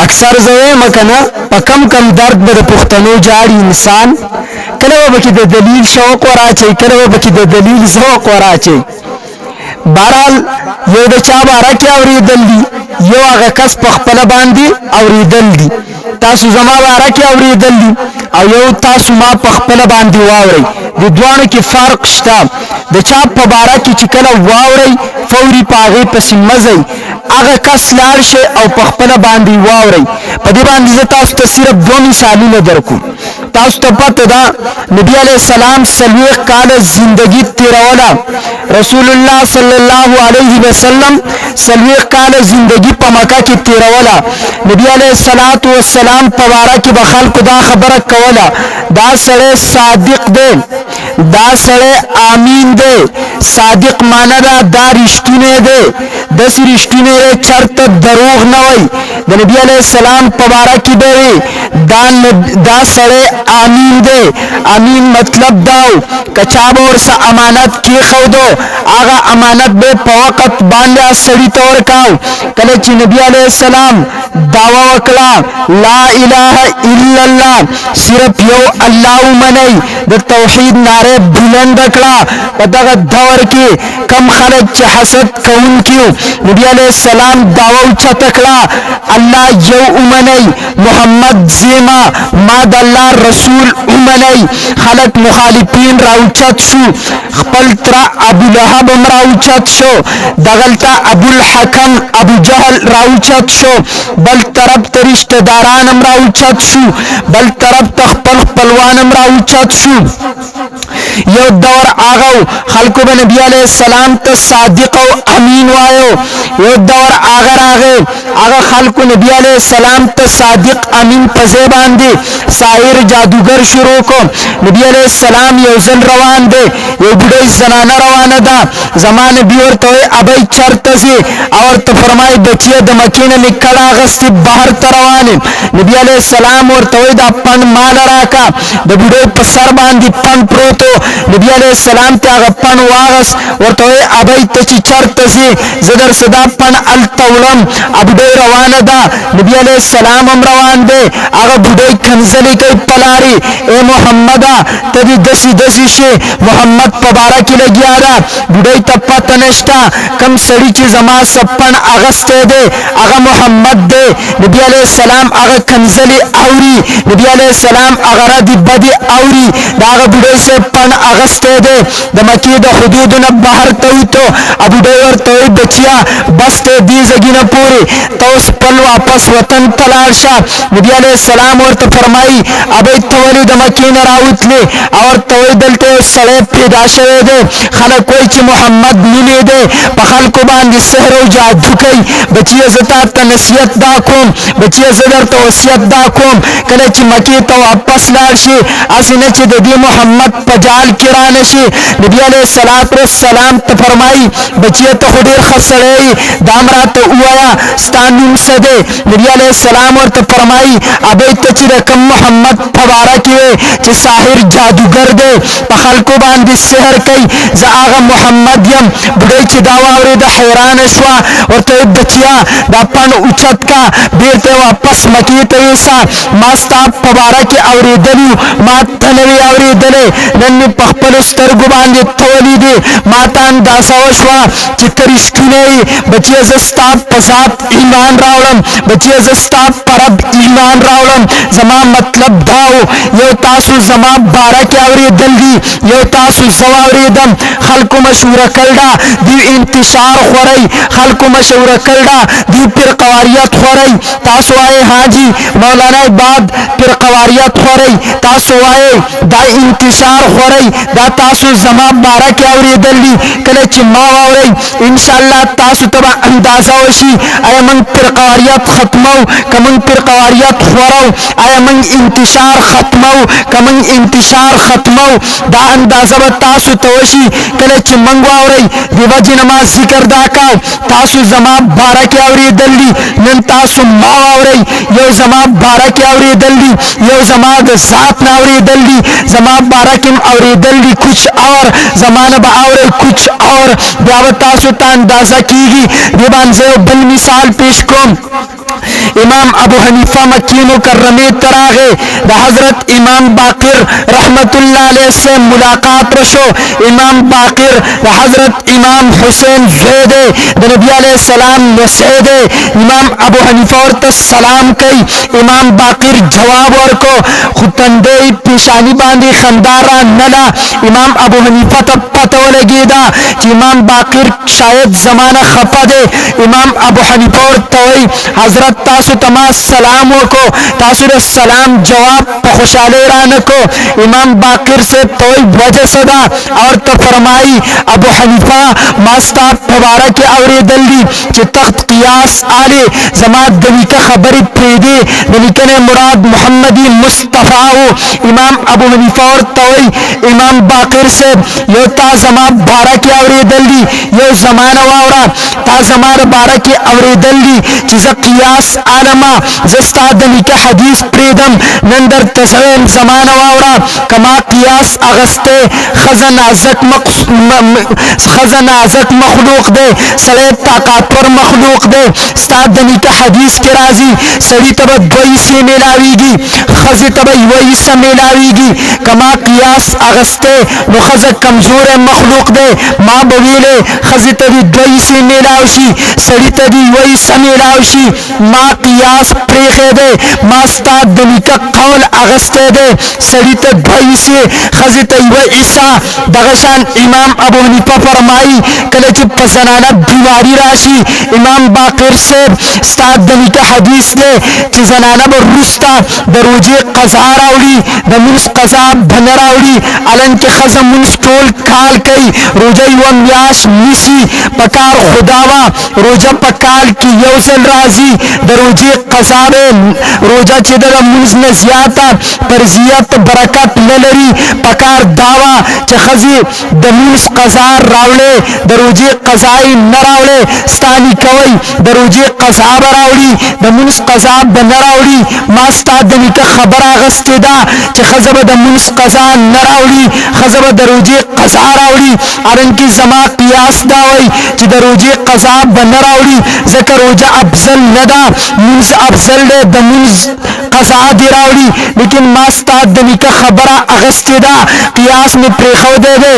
اکثر زوی مکنه په کم کم درد به د پښتنو جاړي انسان کله به کې د دلیل شوق وراچي کله به کې د دلیل ذوق وراچي بهرحال یو د چا باره کې اورېدل دي یو هغه کس په خپله باندې اورېدل دي تاسو زما باره کې اورېدل دي او یو تاسو ما په خپله باندې واورئ د دواړو کې فرق شته د چا په باره کې چې کله واورئ فوري په هغې پسې مه ځئ هغه کس لاړ شئ او په خپله باندې واورئ په دې باندې زه تاسو ته صرف دوه مثالونه درکوم تاسو ته پته ده نبي علیه السلام 40 کاله زندگی تیروله رسول الله صلی الله علیه وسلم 40 کاله زندگی په مکه کې تیروله نبی علیه السلام په باره کې به خلکو دا خبره کوله دا سړی صادق دی دا سړی امین دی صادق معنی ده دا رښتونی دی داسې رښتونی دی چرته دروغ نه وایي د نبی علیه السلام په باره کې به وي دا سړی امین دی امین مطلب دا که چا به ورسه امانت کېښودو هغه امانت به په وخت باندې سړي ته ورکاو کله چې نبی علیه السلام دعوه وکړه لا اله الا الله صرف یو الله ومنئ د توحید ناره بلند کړه په دغه دور کې کم خلک چې حسد کوونکي نبی علیه السلام دعوه اوچته کړه الله یو ومنئ محمد زیما ما د الله رسول ومنئ خلک مخالفین راوچت شو خپل تر ابو لهب هم راوچت شو دغلته ابو الحکم ابو جهل راوچت شو بل طرف ته رشتہ داران هم راوچت شو بل طرف ته خپل خپلوان هم راوچت شو یو دور آغاو خلقو به نبی علیہ السلام ته صادق او امین وایو یو دور آغا راغه آغا خلقو نبی علیہ السلام ته صادق امین پزے باندې ساحر جادوگر شروع کو نبی علیہ السلام یو ځل روان دی یو بډای زنانه روانه ده زمان نبی ورته ابي چرته سي اور ته فرمای بچي د مکینه نکلا غست بهر ته روانه نبی علیہ السلام ورته دا پن مال راکا د بډای په سر باندې پن پروتو نبی علیہ السلام ته هغه پن واغس ورته ابي ته چې چرته سي زدر صدا پن التولم ابډای روانه ده نبی علیہ السلام هم روان دی هغه بډای کنزلی کوي پلاری اے محمد ته دې دسی شي محمد مبارک لګیا ده بډای ته پته نشته کم سړی چې زما سپن اغسته دی هغه محمد دی نبی علیہ السلام هغه کنزلی اوري نبی علیہ السلام هغه ردی بدی اوري دا هغه بډای سپن اغسته دی د مکی د حدودونو بهر ته وته ابو ډای ورته بچیا بس ته دې زګینه پوری توس پل واپس وطن تلار شه نبی علیہ السلام ورته فرمایي ابي تولی د مکی نه راوتلی او ته دلته سړی پیدا شوی دی خلک وایي چې محمد مینې دی په خلکو باندې سحر او جادو کوي بچیه زه تا ته نصیحت دا کوم بچیه زه درته وصیت دا کوم کله چې مکې ته واپس لاړ شي هسې نه چې د دې محمد په جال کې رانه شي نبي علیه السلام ته فرمایي بچیه ته خو ډېر ښه سړی دا هم راته ووایه ستا نوم څه دی نبي علیه السلام ورته فرمایي ابۍ ته چې د کوم محمد په باره کې وې چې ساحر جادوګر دی په خلکو باندې سحر کوي زه هغه محمد یم بډۍ چې دا واورېده حیرانه شوه ورته بچیا دا پڼ اوچت کا بیرته واپس مکې ته یوسه ما ستا په باره کې اورېدلي ما ته نه وي اورېدلی نن مې په خپلو سترګو باندې ته ولیدې ما ته اندازه وشوه چې ته رښتونی یې بچیه زه ستا په ذات ایمان راوړم بچیه زه ستا په رب ایمان راوړم زما مطلب دا و یو تاسو زما باره کې اورېدل دي یو تاسو زه واورېدم خلکو مشوره کړله دوی انتشار خورئ خلکو مشوره کړله دوی پرقواریت خورئ تاسو وایئ حاجي مولانا عباد پرقواریت خورئ تاسو وایئ دا انتشار خورئ دا تاسو زما باره کې اورېدل دي کله چې ما واورئ انشاءالله تاسو ته به اندازه وشي آیا موږ پرقواریت ختمو که موږ پرقواریت خورو آیا موږ انتشار ختمو که موږ انتشار ختمو دا اندازه به تاسو ته وشي کله چې موږ واورئ د وجې نه ما ذکر دا کو تاسو زما باره کې اورېدل دي نن تاسو ما واورئ یو زما باره کې اورېدل دي یو زما د ذات نه اورېدل دي زما باره کې هم اورېدل دي کچھ اور زما نه به اورئ کچھ اور بیا به تاسو ته اندازه کېږي دې باندې زه یو بل مثال پیش کوم इमाम अबू हनीफा मक्की मुकर्रमे तरागे द हजरत इमाम बाकिर रहमतुल्लाह अलैह से मुलाकात रशो। इमाम बाकिर द हजरत इमाम हुसैन ज़ैदे द नबी अलैहि सलाम नसेदे इमाम अबू हनीफा और तो सलाम कई। इमाम बाकिर जवाब और को खुतंदे पेशानी बांधी खंदारा नला। इमाम अबू हनीफा तब पता लगेगा कि इमाम बाकिर शायद जमाना खपा दे। इमाम अबू हनीफा और तोई हजरत तासु तमा सलामों को तासुर सलाम जवाब खुशाले रान को इमाम बाकिर से तोई वजह सदा और तो फरमाई अबू हनीफा मास्ता फवारा के औरे दल्ली कि तख्त कियास आले जमात दली का खबर प्रेदे दलिकने मुराद मोहम्मदी मुस्तफ़ा हो। इमाम अबू हनीफा और तोई इमाम बाकिर से यो ता जमा बारा के औरे दल्ली यो जमाना वावरा ता जमार बारा के औरे दल्ली चीज़ कियास आलमा जस्ता दली का हदीस प्रेदम नंदर तस्वीर जमाना वावरा कमा कियास अगस्ते खजनाजक मखलूक दे सड़े ताकतवर मखलूक दे स्ताद दली का हदीस के राजी सड़ी तब द्वई से मिलावीगी खजी तब वही से मिलावीगी कमा कियास अगस्ते मुखज कमजोर मखलूक दे माँ बवीले खजी तभी द्वई से मिलावशी सड़ी तभी वही से मिलावशी माँ कियास प्रेखे दे मास्ताद दली का कौल अगस्ते दे सड़ी तक द्वई से खजी तभी वही ईसा दगशान इमाम अबू हनीफा फरमाई कले चुप पसनाना बीमारी राशि इमाम बाकिर से स्ताद दली का हदीस ने चिजनाना ब रुस्ता दरोजे कज़ा रावड़ी दमुस कज़ा भनरावड़ी अलन के खज़म मुस टोल काल कई रोजई व म्याश मिसी पकार खुदावा रोजा पकाल की यौसल राजी दरोजे कज़ाबे रोजा चिदर मुस न ज़ियाता परजियत बरकत ललरी पकार दावा चखजी दमुस कज़ा रावले दरोजे कज़ाई नरावले स्तानी कवई दरोजे कज़ाब रावड़ी दमुस कज़ाब बनरावड़ी मास्ता दनी का खबर आगस्तेदा चखजब दमुस कज़ा नरावड़ी खजब दरोजे कज़ा रावड़ी अरन की जमा कियास दावई कि दरोजे कज़ा बनरावड़ी ज़कर रोजा अफजल नदा मुस अफजल दे दमुस कज़ा दिरावड़ी लेकिन मास्ता दनी का खबर आगस्तेदा कियास में प्रेखो दे दे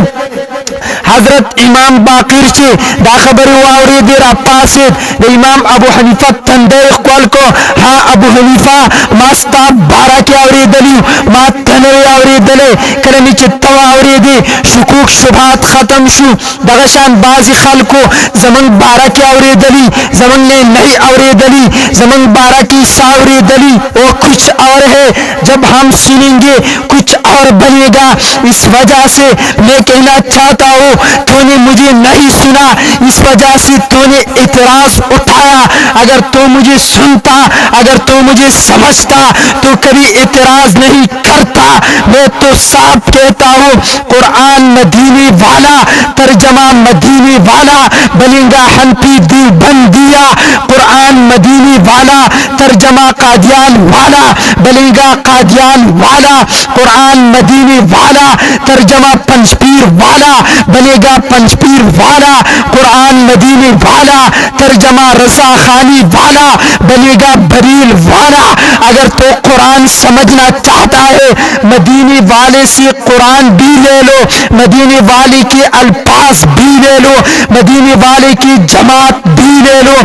हजरत इमाम बाकिर चे दा खबर वावरे दे रापासिद दे इमाम अबू हनीफा तंदे इख्वाल को हाँ अबू हनीफा मास्ता बारा के आवरे दली मा तने आवरे दले करनी चित्ता आवरे दे शुकूक शुभात खत्म शु दगशान बाजी खल को जमन बारा के आवरे दली जमन ने नहीं आवरे दली जमन बारा की सावरे दली वो कुछ और है जब हम सुनेंगे कुछ और बनेगा। इस वजह से मैं कहना चाहता हूँ तूने मुझे नहीं सुना इस वजह से तूने इतराज उठाया। अगर तू मुझे सुनता अगर तू मुझे समझता तो कभी इतराज नहीं करता। मैं तो साफ कहता हूँ कुरान मदीने वाला तर्जमा मदीने वाला बनेगा हनफी देवबंदिया कुरान मदीने वाला तर्जमा कादियान वाला बनेगा कादियान वाला कुरान मदीने वाला तर्जमा पंचपीर वाला बनेगा पंचपीर वाला कुरान मदीने वाला तर्जमा रजा खानी वाला बनेगा बरील वाला। अगर तो कुरान समझना चाहता है मदीने वाले से कुरान भी ले लो मदीने वाले के अल्फाज भी ले लो मदीने वाले की जमात भी ले लो।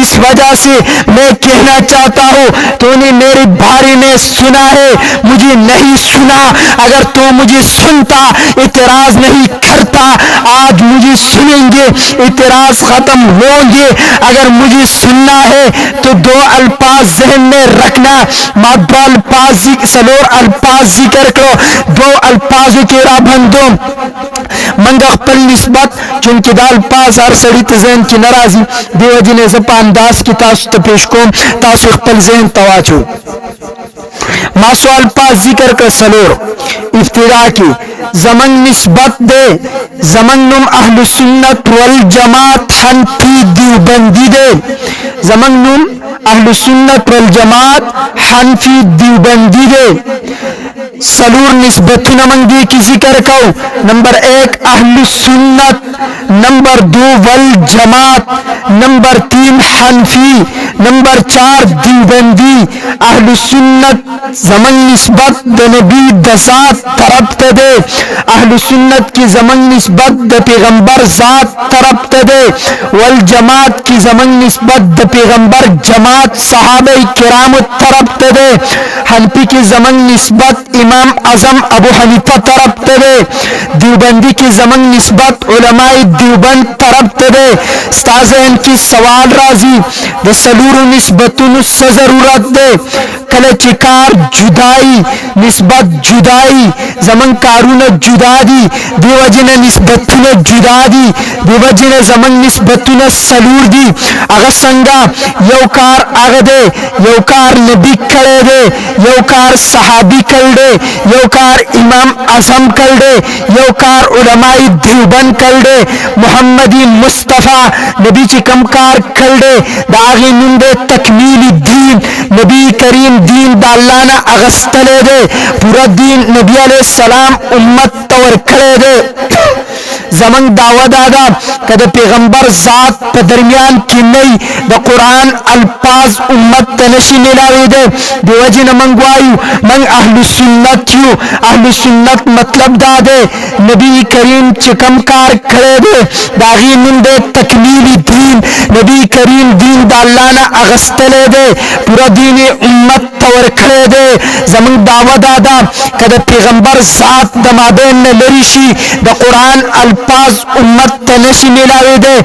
इस वजह से मैं कहना चाहता हूँ तूने मेरे बारे में सुना है मुझे नहीं सुना। अगर तू मुझे सुनता इतराज नहीं करता आज मुझे सुनेंगे इतराज खत्म होंगे। अगर मुझे सुनना है तो दो अल्फाज जहन में रखना दो अल्फाज सलोर अल्फाज जिक्र करो दो अल्फाज के राबंदो मंगख पर निस्बत चूंकि दाल पास हर सड़ी तजैन की नाराजी देवजी ने जपानदास की तासु पेश को तासु पल जैन तवाचो मासवाल पास जिक्र कर सलोर इफ्तिरा की जमन निस्बत दे जमन नुम अहलु सुन्नत वल जमात हनफी देवबंदी दे जमन नुम अहलु सुन्नत वल जमात हनफी देवबंदी दे सलूर निस्बतुना मंगी की जिक्र को। नंबर 1 अहलु सुन्नत, नंबर 2 वल जमात, नंबर 3 हनफी, नंबर 4 देवबंदी। अहलु सुन्नत जमन निस्बत द नबी द ज़ात तरफ तदे, अहलु सुन्नत की जमन निस्बत द पैगंबर ज़ात तरफ तदे। वल जमात की जमन निस्बत द पैगंबर जमात सहाबे किराम तरफ तदे। हनफी की जमन निस्बत इमाम आजम अबू हनीफा तरफ तदे। देवबंदी की जमन निस्बत उलमाए देवबंद तरफ तदे। स्ताज़ेन की सवाल राजी द सलूर निस्बतुन से जरूरत दे। कल चिकार जुदाई निस्बत जुदाई जमन कारून जुदा दी बेवजन निस्बतुन जुदा दी बेवजन जमन निस्बतुन सलूर दी। अगर संगा यौकार आगदे यौकार नबी करे दे, यौकार सहाबी कर दे, यौकार इमाम आजम कर दे, यौकार उलमाई देवबंद कर दे, मोहम्मदी मुस्तफ़ा नबी ची कमकार कर दे। दागी मुंदे तकमीली दीन नबी करीम दीन दालाना अगस्तले दे। पूरा दीन नबी अलैहि सलाम उम्मत तवर करे दे। जमन दावा दादा कद पैगंबर ज़ात पे दरमियान की नई द कुरान अल्फाज उम्मत तनशी मिलावे दे। बेवजन मंगवायु मंग अहलु सुन्नत यू। अहलु सुन्नत मतलब दादे नबी करीम चिकमकार करे दे। दागी मुंदे तकमीली दीन नबी करीम दीन दालाना अगस्तले दे। पूरा दीन उम्मत तवर करे दे। जमन दावा दादा कद पैगंबर ज़ात दमाबेन ने लरिशी द कुरान अल्फाज उम्मत तनशी मिलावे दे।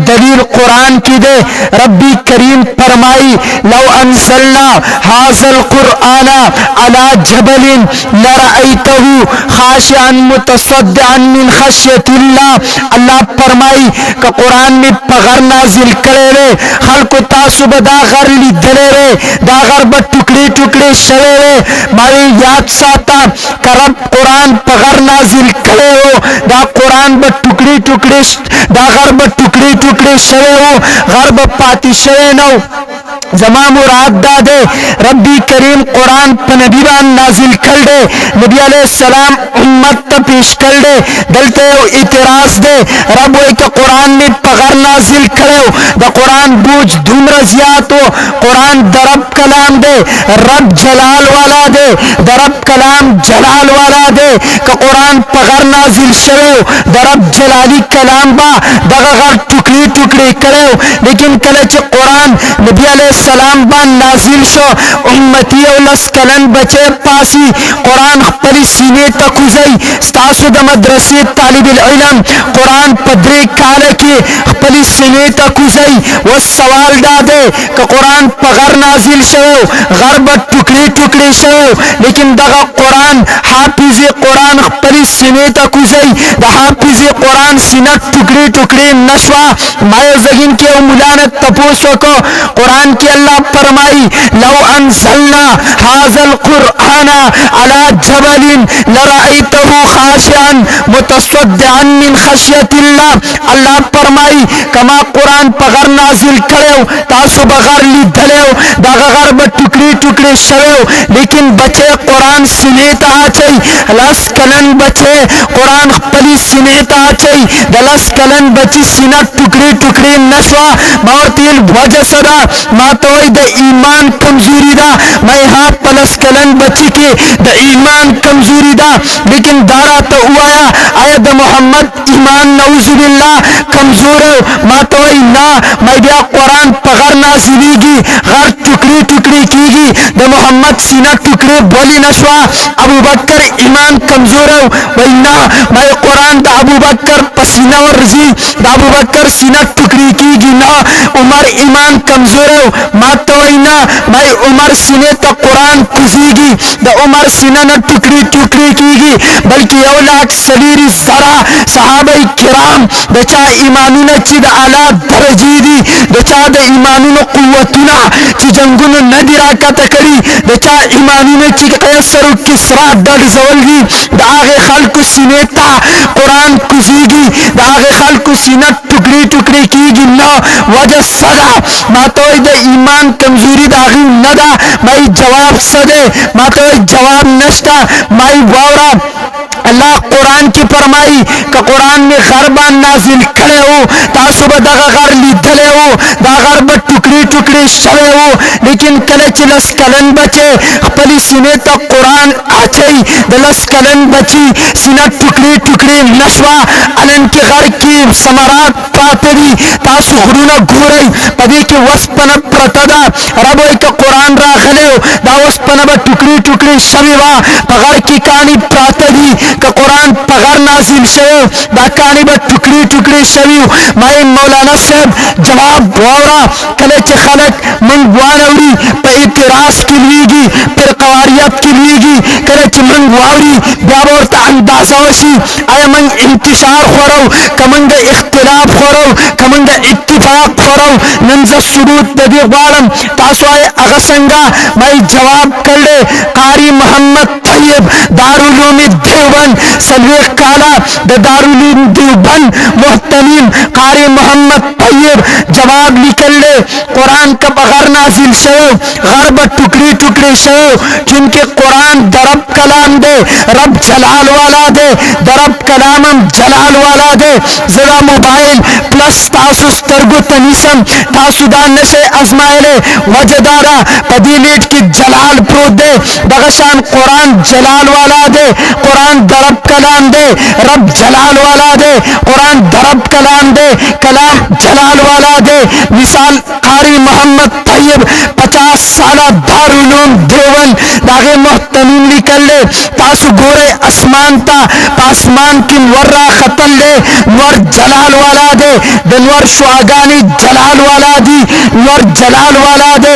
दलील कुरान की दे। रब्बी करीम फरमाई लव अंज़लना हाज़ल कुरआना अला जबलिन लरअयतहु खाशिअन मुतसद्दिअन मिन खश्यतिल्लाह। अल्लाह फरमाई का कुरान में पगर नाजिल करे रे खल्को तासुब दागर ली दले रे दागर ब टुकड़े टुकड़े शरे रे मारे याद साता करब कुरान पगर नाजिल करे हो दा कुरान ब टुकड़े टुकड़े दागर ब टुकड़े टुकड़े शरे हो गर्ब पाती शरे नौ। जमा मुराद दादे रब्बी करीम कुरान पर नबीबान नाजिल कर दे। नबी अलैहि सलाम उम्मत त पेश कर दे। दलते इतराज दे रब वही तो कुरान में पगर नाजिल करे द कुरान बूझ धूम्र जियात हो। कुरान दरब कलाम दे रब जलाल वाला दे दरब कलाम जलाल वाला दे का कुरान पगर नाजिल शरे दरब जलाली कलाम बा दगर टुकड़े टुकड़े करे। लेकिन कल कुरान नबी अलैहि सलाम बा नाजिल शो उम्मती औलस कलन बचे पासी कुरान पली सीने तक उजई स्तासु द मदरसे तालिब इल्म कुरान पदरे काल के पली सीने तक उजई वो सवाल दादे का कुरान पगर नाजिल शो गर्ब टुकड़े टुकड़े शो। लेकिन दगा कुरान हाफिज कुरान पली सीने तक उजई द हाफिज कुरान सीना टुकड़े टुकड़े नशवा माय जगिन के मुलानत तपोसो को कुरान की अल्लाह फरमाई लव अंज़लना हाज़ल कुरआना अला जबलिन लरअयतहु खाशिअन मुतसद्दिअन मिन खश्यतिल्लाह। अल्लाह फरमाई कमा कुरान पगर नाजिल करेओ तासु बगर ली धलेओ दागर ब टुकड़े टुकड़े शवेओ। लेकिन बचे कुरान सिनेता आचई लस कलन बचे कुरान पली सिनेता आचई दलस कलन बची सिना टुकड़े टुकड़े नशवा मारतिल वजह सदा मातोई द ईमान कमजोरी दा मैं हाथ पलस कलन बची के द ईमान कमजोरी दा। लेकिन दारा तो हुआ आया द मोहम्मद ईमान नौजुबिल्लाह कमजोर हो मातोई ना मैं बिया कुरान पगर नाजिलेगी घर टुकड़े टुकड़े कीगी द मोहम्मद सीना टुकड़े बोली नशवा। अबू बकर ईमान कमजोर हो वही ना मैं कुरान द अबू बकर पसीना वर्जी द अबू बकर सीना टुकड़ी कीगी ना। उमर ईमान कमजोर हो मातोई ना मैं उमर सीने तो कुरान कुजीगी द उमर सीना न टुकड़ी टुकड़ी कीगी बल्कि औलाद सलीरी जरा सहाबाई किराम दचा ईमानु न चिद आला दर्जी दी दचा द ईमानु न कुव्वतुना चि जंगुन न दिराका तकरी दचा ईमानु न चि कैसर किसरा दर जवलगी द आगे खल्क सीनेता कुरान कुजीगी द आगे खल्क सीना टुकड़ी टुकड़ी कीगी ना वजह सदा मातोई द ईमान कमजोरी दागी नदा मैं वही जवाब सदे माते वही जवाब नश्ता माई वावरा अल्लाह कुरान की फरमाई का कुरान में गरबान नाजिल करे हो तासुब दगा गर लीधले हो दा गरब टुकड़ी टुकड़ी शवे हो लेकिन कले चिलस कलन बचे खपली सीने तक कुरान आचई दलस कलन बची सीना टुकड़ी टुकड़ी नशवा अलन के घर की समरात पातरी तासु गुरुना घूरई पदी के वस्पन प्रतदा रबो का कुरान राखले हो दा वस्पन ब टुकड़ी टुकड़ी शवीवा पगर की कहानी प्रातरी का कुरान पगर नाजिल शवे दा कहानी ब टुकड़ी टुकड़ी शवीव माई मौलाना साहब जवाब वावरा कले चे खलक मन वानवरी पे इतिराज की लीगी फिर कवारियत की लीगी कले चे मन वावरी ब्याबोर ता अंदाजा वशी आया मन इंतशार खोरो कमंग इख्तिलाफ खोरो कमंग इत्तिफाक खोरो नंजा शुरूत ददी वालम तासवाए अगसंगा माई जवाब कर ले कारी मोहम्मद तैयब दारुल देवबंद सलवे काला द दारुल देवबंद मोहतमीम कारी मोहम्मद तैयब जवाब निकल ले कुरान का बगैर नाजिल शो गरब टुकड़ी टुकड़ी शो जिनके कुरान दरब कलाम दे रब जलाल वाला दे दरब कलाम जलाल वाला दे जरा मोबाइल प्लस तासुस तरगु तनीसम तासुदा नशे अजमाइले वजदारा पदीलीट की जलाल प्रोत दे बगशान कुरान जलाल वाला दे कुरान दरब कलाम दे रब जलाल वाला दे कुरान दरब कलाम दे कलाम जलाल वाला दे मिसाल कारी मोहम्मद तैयब 50 साला दारुल देवन दागे मोहतमीम निकल ले तासु गोरे आसमान ता आसमान की वर्रा खतल ले नवर जलाल वाला दे दनवर शुआगानी जलाल वाला दी नवर जलाल वाला दे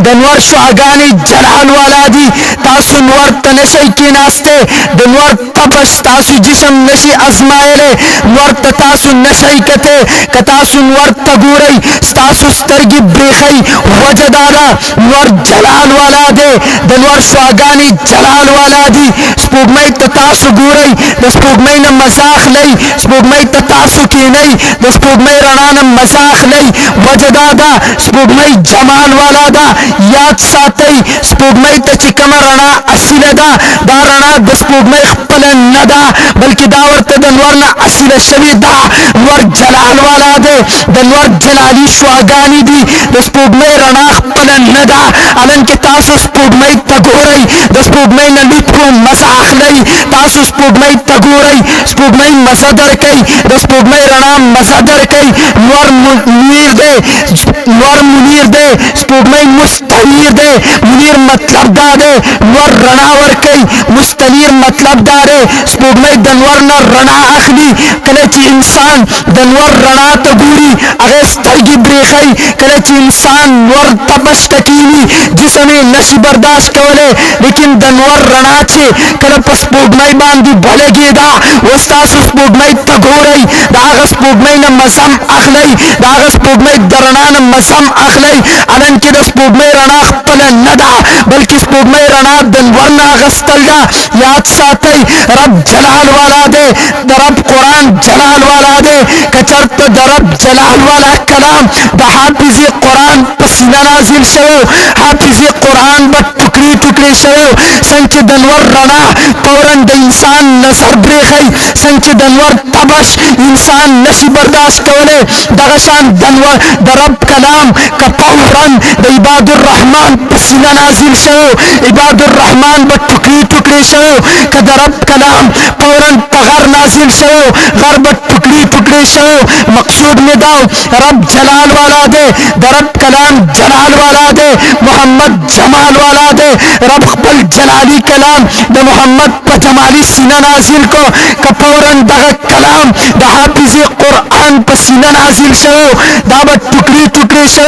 दनवर शुआगानी जलाल वाला दी तासु नवर तनशई की नास्ते दनवर तपश तासु जिसम नशी अजमाएले नवर तासु नशई कते कतासु नवर तगुरई तासु स्तरगी ब्रेखई वजदारा नवर जलाल वाला दे दनवर शुआगानी जलाल वाला दी स्पुगमई तासु गुरई दस्पुगमई न मजाक लई स्पुगमई तासु की नहीं दस्पुगमई रणा न मजाक लई वजदादा स्पुगमई जमाल वाला दा याद सातई स्पुगमई तचिकम रणा असिल दा दा रणा दस्पुगमई खपल नदा बल्कि दावर दनवर न असिल शवी दा नवर जलाल वाला दे दनवर जलाली शुआगानी दी दस्पुगमई रणा खपल नदा अलन के तासु स्पुगमई तगोरई दस्पुगमई न लिपको मजाक लई तासु स्पुगमई तगोरई स्पुगमई मसदर कई दस्पुगमई रणा मसदर कई नवर मुनीर दे नवर मुनीर दे स्पुगमई मुस्तनीर दे मुनीर मतलब दा दे नवर रणावर कई मुस्तनीर मतलब दा दे स्पुगमई दनवर न रणा अखली कलेची इंसान दनवर रणा तगूरी अगे स्तरगी ब्रेखई कलेची इंसान नवर तपश तकीनी जिसमें नशी बर्दाश्त कवले लेकिन दनवर रणा छे कल स्पुगमई बांधी भलेगी दा वस्तासु स्पुगमई तगोरई दाग स्पुगमई न मसम अखलई दाग स्पुगमई दरणा न मसम अखलई अलन के स्पुगमई रणा खपल नदा बल्कि स्पुगमई रणा दनवर न अगस्तल दा याद सातई रब जलाल वाला दे दरब कुरान जलाल वाला दे कचरत दरब जलाल वाला कलाम द हाफिज कुरान पसीना नाजिल शो हाफिज कुरान ब टुकड़ी टुकड़ी शो संच दनवर रणा फौरन द इंसान नजर ब्रेखई संच दनवर तबश इंसान नशी बर्दाश्त कवले दगशान दनवर दरब कलाम का फौरन द इबादुर रहमान पसीना नाजिल शो इबादुर रहमान ब टुकड़ी टुकड़ी शो का दरब कलाम फौरन पगर नाजिल शो गरब टुकड़ी टुकड़ी शो मकसूद में दाओ रब जलाल वाला दे दरब कलाम जलाल वाला दे मोहम्मद जमाल वाला दे रब खपल जलाली कलाम द मोहम्मद पजमाली सीना नाजिल को कफौरन दग कलाम द हाफिज कुरान पसीना नाजिल शो दाब टुकड़ी टुकड़ी show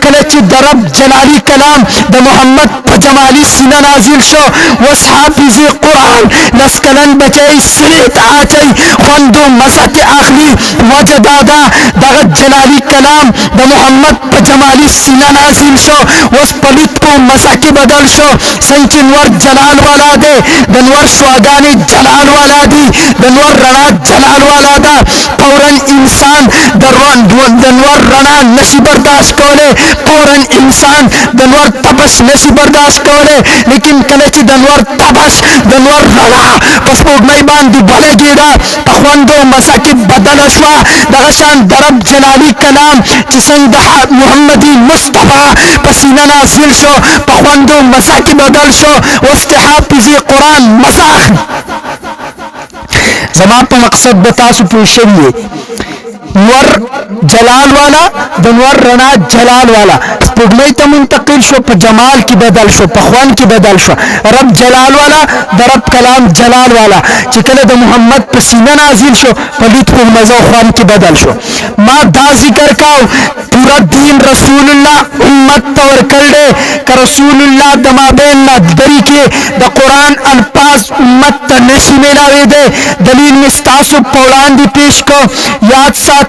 कलची दरब Jalali Kalam the Mohammad पजमाली सीना नाजिल शो वस हाफिज कुरान लस्कलन बचई सिलेत आचई खंदो मसत आखली वजदादा दग जलाली कलाम द मोहम्मद पजमाली सीना नाजिल शो वस पलित को मसा के बदल शो संचिनवर जलाल वाला दे दनवर शुआगानी जलाल वाला दी दनवर रणा जलाल वाला والا دا فوراً انسان دنور رنا نشی برداشت کولے فوراً انسان دنور تپش نشی برداشت کولے لیکن کلچ دنور تپش دنور رنا پس پوگمائی باندی بھلے گیڑا پخوندو مساکی بدل اشوا دغشان درب جلالی کلام چسنگ دا محمدی مصطفیٰ پسینہ نازل شو پخوندو مساکی بدل شو وسط حافظی قرآن مساخ زمان پا مقصد بتاسو پوشویے نور جلال والا دنور رنا جلال والا سپوږمۍ ته منتقل شو په جمال کی بدل شو په خوان کی بدل شو رب جلال والا درب کلام جلال والا چې کله د محمد په سینه نازل شو په لطف و مزه خوان کی بدل شو ما دا ذکر کاو پورا دین رسول الله امت تور کړه ک رسول الله د مابین نه دری کې د قران الفاظ امت ته نشي ملاوي دي دلیل مستاسو پولاندی پیش کو یاد ساتي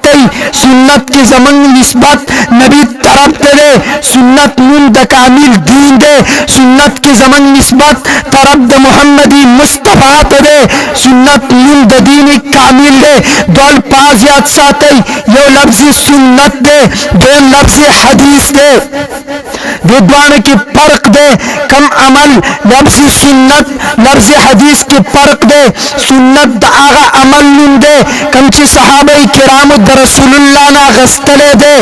سنت کی زمن نسبت نبی طرف ته سنت نون د کامل دین ده سنت کی زمن نسبت طرف د محمدی مصطفی ته سنت نون د دین کامل ده دول پاس یاد ساتي یو لفظ سنت ده دو لفظ حدیث ده دو دوانه کی فرق ده کم عمل لفظ سنت لفظ حدیث کی فرق ده سنت د هغه عمل نون ده کم چې صحابه کرام د رسول الله نا غستله ده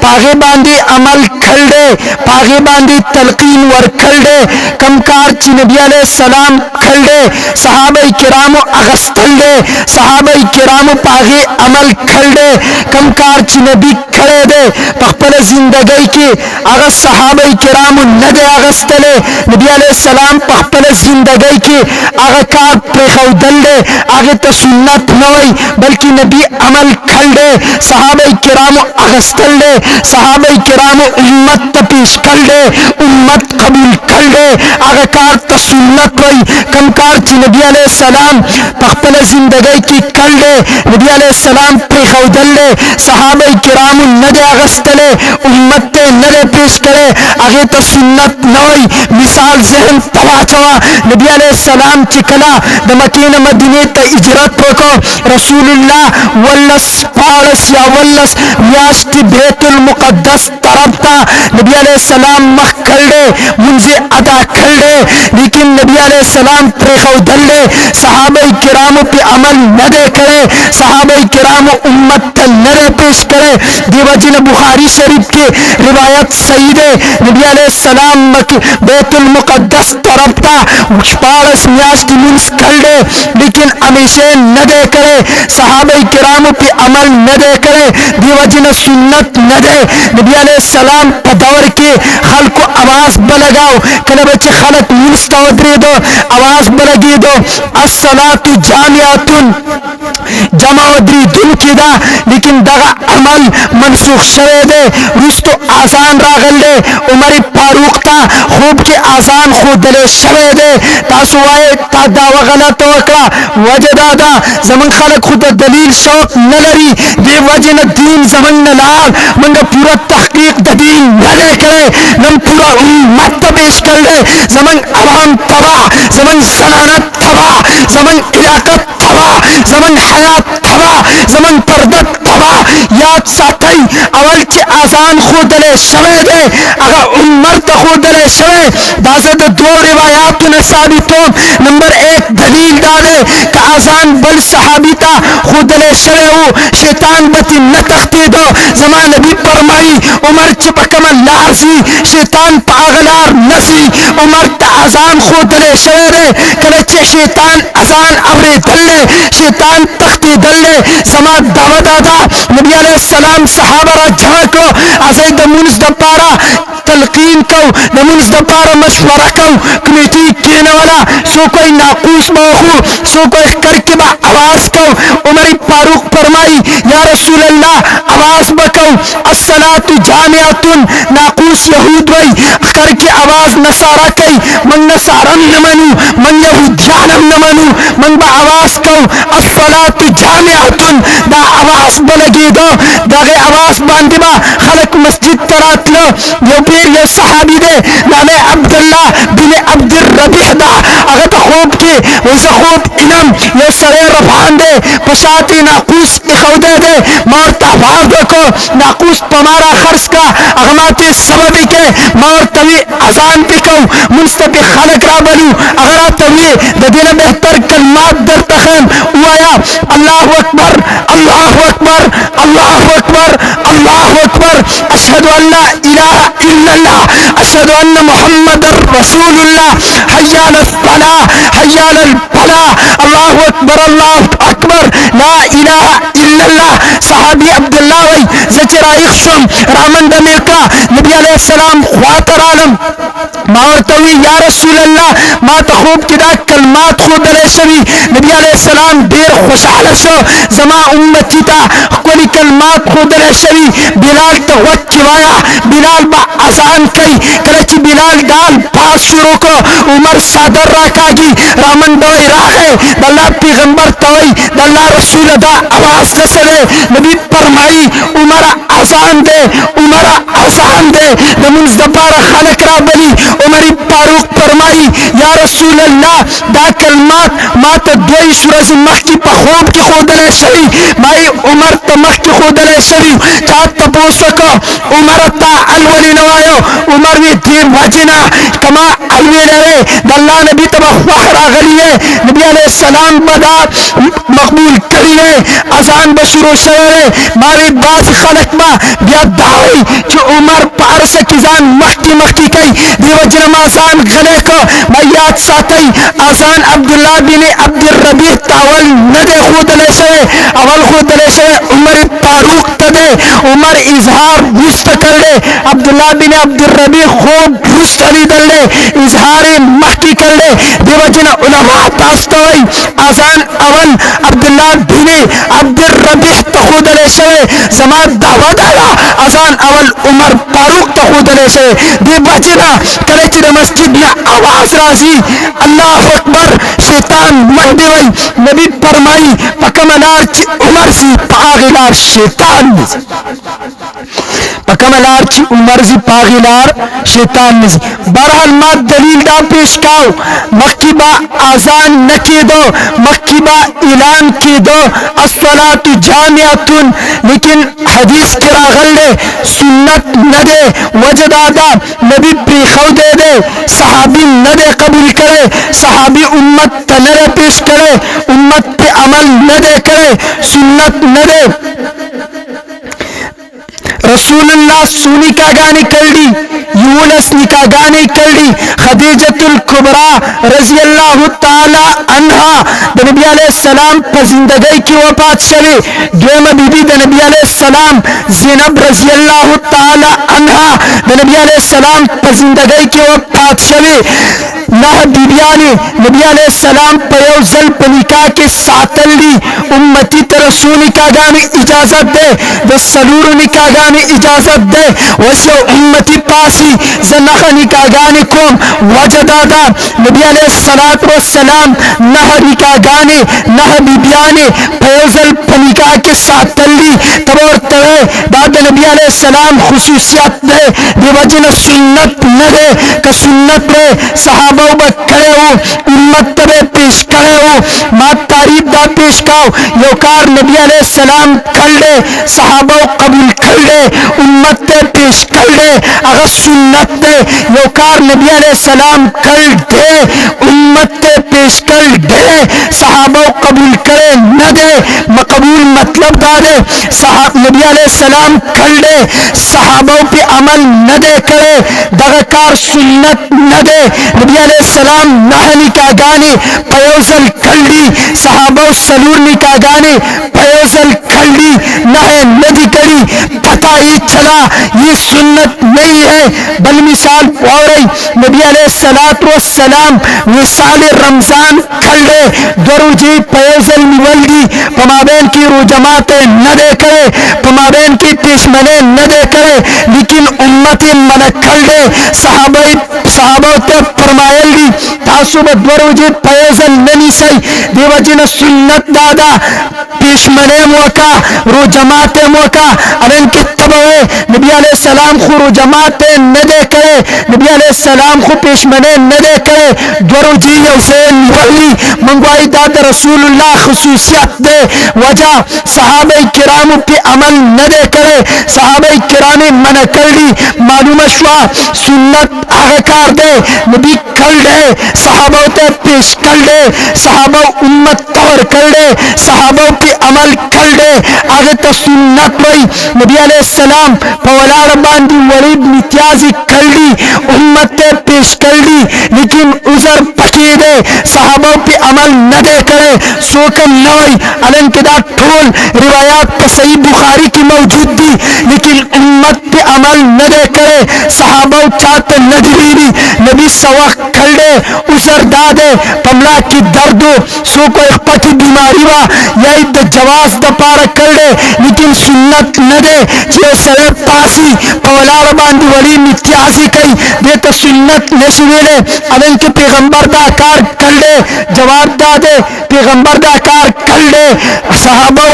پاغه باندې عمل کړل ده پاغه باندې تلقین ور کړل ده کم کار چې نبی علیہ السلام کړل ده صحابه کرام غستل ده صحابه کرام پاغه عمل کړل ده کم کار چې نبی کړی ده په خپل ژوندۍ کې هغه صحابه کرام نه ده غستله نبی علیہ السلام په خپل ژوندۍ کې هغه کار پرېښودل ده هغه ته سنت نه وای بلکې نبی عمل کړل ده صحابه کرام غستل ده صحابه کرام امت ته پیش کړل ده امت قبول کړل ده هغه کار ته سنت وای کم کار چې نبی علیہ السلام په خپل ژوندۍ کې کړل ده نبی علیہ السلام پرېښودل ده صحابه کرام نه ده غستله امت ته نه پیش کړي هغه ته سنت نه وای مثال ذهن تواچوا نبی علیہ السلام چې کله د مکې نه مدینه ته هجرت وکړ رسول الله ولس پالس یا ولس میاشت بیت المقدس طرف ته نبی علیہ السلام مخ کړل منځ ادا کړل لیکن نبی علیہ السلام پرېښودل صحابه کرامو په عمل نه ده کړی صحابه کرامو امت ته نه پیش کړي دیو جن بخاری شریف کې روایت صحیح ده نبی علیہ السلام بیت المقدس طرف ته شپاړس میاشتې لمونځ کړل لیکن همیشه نه ده کړی صحابه کرامو په عمل نه ده کړی دیو جن سنت نه ده نبی علیہ السلام په دور کې خلکو आवाज بلګاو کله چې خلک لمونځ ته ودرېدو आवाज بلګېدو الصلاة جامعة جمع ودرېدونکې ده لیکن دغه عمل منسوخ شوی دی وروستو اذان راغلی دی عمر فاروق ته خوب کې اذان ښودلی شوی دی تاسو وایئ تا دا غلطه وکړه وجه دا ده زموږ خلک خو د دلیل شوق نه لري دې وجې نه دین زموږ نه لاړ موږ پوره تحقیق د دین نه دی کړی نن پوره امت ته پیش کړی دی زموږ عوام تباه زموږ زنانه تباه زموږ علاقه تباه زموږ حیات تباه زموږ پرده تباه یاد ساتئ اول چې اذان ښودلی شوی دی هغه عمر ته ښودلی شوی دا زه د دوو روایاتو نه ثابتوم نمبر 1 دلیل دا دی که اذان بل صحابي ته ښودلی شوی و شیطان به ترې نه تښتېده زما نبي فرمایي عمر چې په کومه لار ځي شیطان په هغه لار نه ځي عمر ته اذان ښودلی شوی دی کله چې شیطان اذان اورېدل دی شیطان تښتېدل دی زما دعوه دا ده نبی علیہ السلام صحابه را جمع کړو هغوی د لمونځ دپاره تلقین کو د لمونځ دپاره مشوره کو کمیټې کېنوله څوک وایي ناقوس به وخو څوک وایي ښکر کې به اواز کو عمر فاروق فرمایي یا رسول الله اواز به کو الصلاة جامعة ناقوس یهود وایي ښکر کې اواز نصارا کوي من نصارا نه منو من یهودیان هم نه منو من به اواز کو الصلاة جامعة دا اواز به لګېده دغې اواز باندې به خلک مسجد ته راتله یو پیر یو صحابي دی نام عبدالله بن عبد الربیع ده هغه ته خوب کې وإذا خوب إنم يسرير رفعان دے پشاتی ناقوس اخودے دے مورتا فاردو کو ناقوس پمارا خرس کا اغماتی سببی کے مورتوی ازان پکو منستبی خلق را بلو اغراتوی ددین بہتر کلمات در تخیم ویا اللہ اکبر اللہ اکبر اللہ اکبر اللہ اکبر اشہدو ان لا الہ الا اللہ اشہدو ان محمد رسول اللہ حی علی الصلاة حی علی الفلاح اللہ اکبر اللہ اکبر لا الہ الا اللہ صحابی عبداللہ وی زچرائق شم رحمن دمیر کا نبی علیہ السلام خواتر عالم ماورتوی یا رسول اللہ ما تخوب کدا کلمات خود علیہ شوی نبی علیہ السلام دیر خوشحال شو زما امتی تا کولی کلمات خود علیہ شوی بلال تا وقت چوایا بلال با ازان کئی کلچی بلال دال پاس شروع کو عمر صادر راکاگی رامن بوئی راہے داللہ پیغمبر توئی داللہ رسول دا آواز رسلے نبی فرمائی عمر ازان دے عمر ازان دے نمونز دبار خلق را بلی عمر فاروق فرمائی یا رسول اللہ دا کلمات ما تا دوئی سورج مخی پا خوب کی خودلے شوی مائی عمر تا مخی خودلے شوی چاہت تا پوسکو عمر تا الولی نوائیو عمر وی دیم وجنا کما الوی رہے داللہ نبی تبا فخر آگلیے نبی علیہ السلام بدا مقبول کریے ازان بشروع شوئے ماری باز خلق ما بیا دعوی چو عمر پارس کزان مخی مخی کئی دیو جنم آزان غلے کو میاد ساتی آزان عبداللہ بن عبد الربیع تاول ندے خود لے شوئے اول خود لے شوئے عمر فاروق تدے عمر اظہار رشت کر لے عبداللہ بن عبد الربیع خوب رشت علی دل لے اظہار مخی کر لے دیو جنم علماء تاستوئی آزان اول عبداللہ بن عبد الربیع تخود لے شوئے زمان دعوت آیا آزان اول عمر فاروق تخود لے شوئے دیو جنم کلیچی دا مسجد نا آواز رازی اللہ اکبر شیطان مندی وی نبی فرمائی پکملار چی عمر سی پاغلار شیطان نزی پکملار چی عمر سی پاغلار شیطان نزی برحال ما دلیل دا پیش کاؤ مکیبا آزان نکی دو مکیبا اعلان کی دو الصلاة جامعتن لیکن حدیث کرا غلے سنت ندے وجدادا نبی پریخو دے دے صحابی ندے قبول کرے صحابی امت تنرے پیش کرے امت پہ عمل ندے کرے سنت ندے رسول اللہ سونی کا گانے کر لی یونس نکا گانے کر لی خدیجت الکبرى رضی اللہ تعالی عنہا نبی علیہ السلام پر زندگی کی وفات شوی دویم بی بی نبی علیہ السلام زینب رضی اللہ تعالی عنہا نبی علیہ السلام پر زندگی کی وفات شوی نہ بیبیانی نبی علیہ السلام پر یوزل پر نکاح کے ساتن لی امتی ترسول نکاح گانے اجازت دے وسلور نکاح گانے اجازت دے وسیو امتی پاسی زنخ نکاح گانے کوم وجدادا نبی علیہ السلام نہ نکاح گانے نہ بیبیانی پیوزل پر نکاح کے ساتن لی تبور توے داد نبی علیہ السلام خصوصیت دے دی وجن سنت نہ دے کہ سنت دے صحابہ بکڑے ہو امت تبے پیش کرے ہو ما تعریف دا پیش کاؤ یوکار نبی علیہ السلام کر لے صحابہ قبول کر لے امت تے پیش کر لے اگر سنت دے یوکار نبی علیہ السلام کر دے امت تے پیش کر دے صحابہ قبول کرے نہ دے مقبول مطلب دا دے نبی علیہ السلام کر لے صحابہ پہ عمل نہ دے کرے دغکار سنت نہ دے نبی علیہ السلام نہ نکاح گانے پیوزل کر لی صحابہ سلور نکاح گانے پیوزل کر لی نہ ندی کری پتہ ہی چلا یہ سنت نہیں ہے بل مثال پوری نبی علیہ السلام مثال رمضان کر لے دروجی پیوزل مولدی پمابین کی رو جماعتیں نہ دے کرے پمابین کی تشمنے نہ دے کرے لیکن امت من کر لے صحابہ تے فرمائے لی तासुब द्वरोजे पैजल ननी सही देवजिन सुन्नत दादा पेशमने मौका रो जमाते मौका अलन के तबवे नबी अलैहि सलाम खु रो जमाते न दे करे नबी अलैहि सलाम खु पेशमने न दे करे द्वरोजी हुसैन वली मंगवाई दादा रसूलुल्लाह खुसूसियत दे वजह सहाबे किराम पे अमल न दे करे सहाबे किराम मन कर ली मालूम शुआ सुन्नत आकार दे नबी कर दे सहाबों ते पेश कर दे सहाबा उम्मत तौर कर दे सहाबों पे अमल कर दे आगे तो सुन्नत वही नबी अलैहि सलाम पवलार बांधी वलीद मित्याजी कर ली उम्मत ते पेश कर ली लेकिन उजर पकी दे सहाबों पे अमल न दे करे सोकन नवई अलन के दा ठोल रिवायात तो सही बुखारी की मौजूद थी लेकिन उम्मत पे अमल न दे करे सहाबा चाहते न दिली नबी सवक कर दे उजर दादे पमला की दर्दो सो को एक पति बीमारी वा यही द जवास द पार कर दे लेकिन सुन्नत न दे जे सरे पासी पवलार बांधी वली मित्यासी कई दे तो सुन्नत न शुवेले अलन के पैगंबर दा कार कर दे जवाब दादे पैगंबर दा कार कर दे सहाबा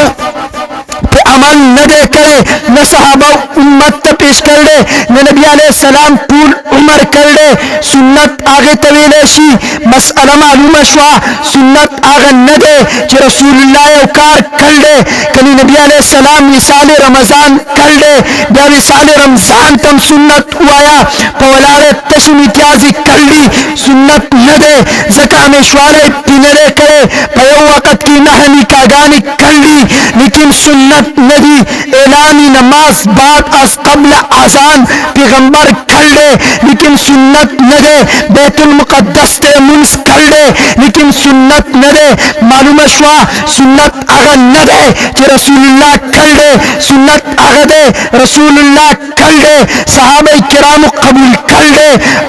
पे अमल न दे करे न सहाबा उम्मत पेश कर दे न नबी अलैहि सलाम पूल उमर कर दे सुन्नत आगे तवेले शी मसअला मालूम शुआ सुन्नत आगे न दे कि रसूलुल्लाह उकार कर दे कभी नबी अलैहि सलाम मिसाल रमजान कर दे या मिसाल रमजान तम सुन्नत हुआ पवलारे तशमी त्याजी कर ली सुन्नत न दे जका में शुआरे पिनरे करे पयो वक़्त की नहनी कागानी कर ली लेकिन सुन्नत नदी एलानी नमाज बाद अस कबल आजान पैगंबर कर दे लेकिन सुन्नत न दे बैतुल मुक़द्दस ते मुंस कर दे लेकिन सुन्नत न दे मालूम शुआ सुन्नत अगर न दे कि रसूलुल्लाह कर दे सुन्नत अगर दे रसूलुल्लाह कर दे सहाबे किराम कबूल कर दे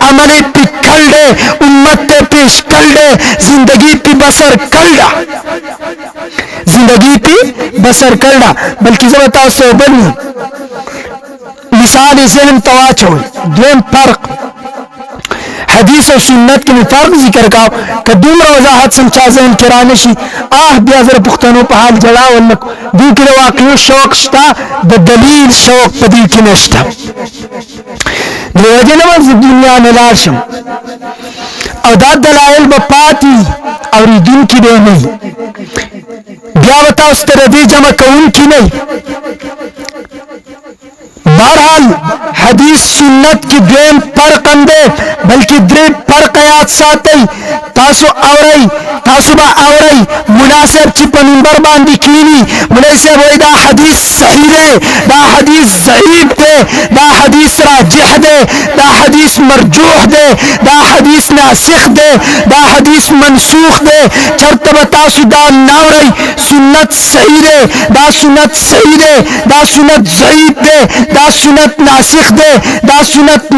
अमल पे कर दे उम्मत पे पेश कर दे जिंदगी पे बसर कर दा जिंदगी पे बसर कर दा बल्कि जब बताओ सो बनी मिसाल इस्लाम तवाचो दोन फर्क हदीस और सुन्नत के फर्क जिक्र का कदूम वजाहत समझा जहन किरानशी आह बियाजर पुख्तनो पहाल जला वल्लक दी के वाकई शौक स्टा द दलील शौक पदी की नष्टा देवजन वज दुनिया में लाशम और दा दलाइल बपाती और दिन की दे नहीं क्या बता उस तरह दी जमा कौन की नहीं बहरहाल हदीस सुन्नत की देन पर कंदे बल्कि द्रे पर कयात साथई तासु आवरई तासुबा आवरई मुनासिब चिपनिंबर बांधी कीनी मुनासिब होई दा हदीस सही दे दा हदीस ज़ईफ दे दा हदीस राजिह दे दा हदीस मरजूह दे दा हदीस नासिख दे दा हदीस मनसूख दे चरत बतासु दा नावरई सुन्नत सही दे दा सुन्नत सही दे दा सुन्नत ज़ईफ दे दा सुन्नत नासिख दे दा सुन्नत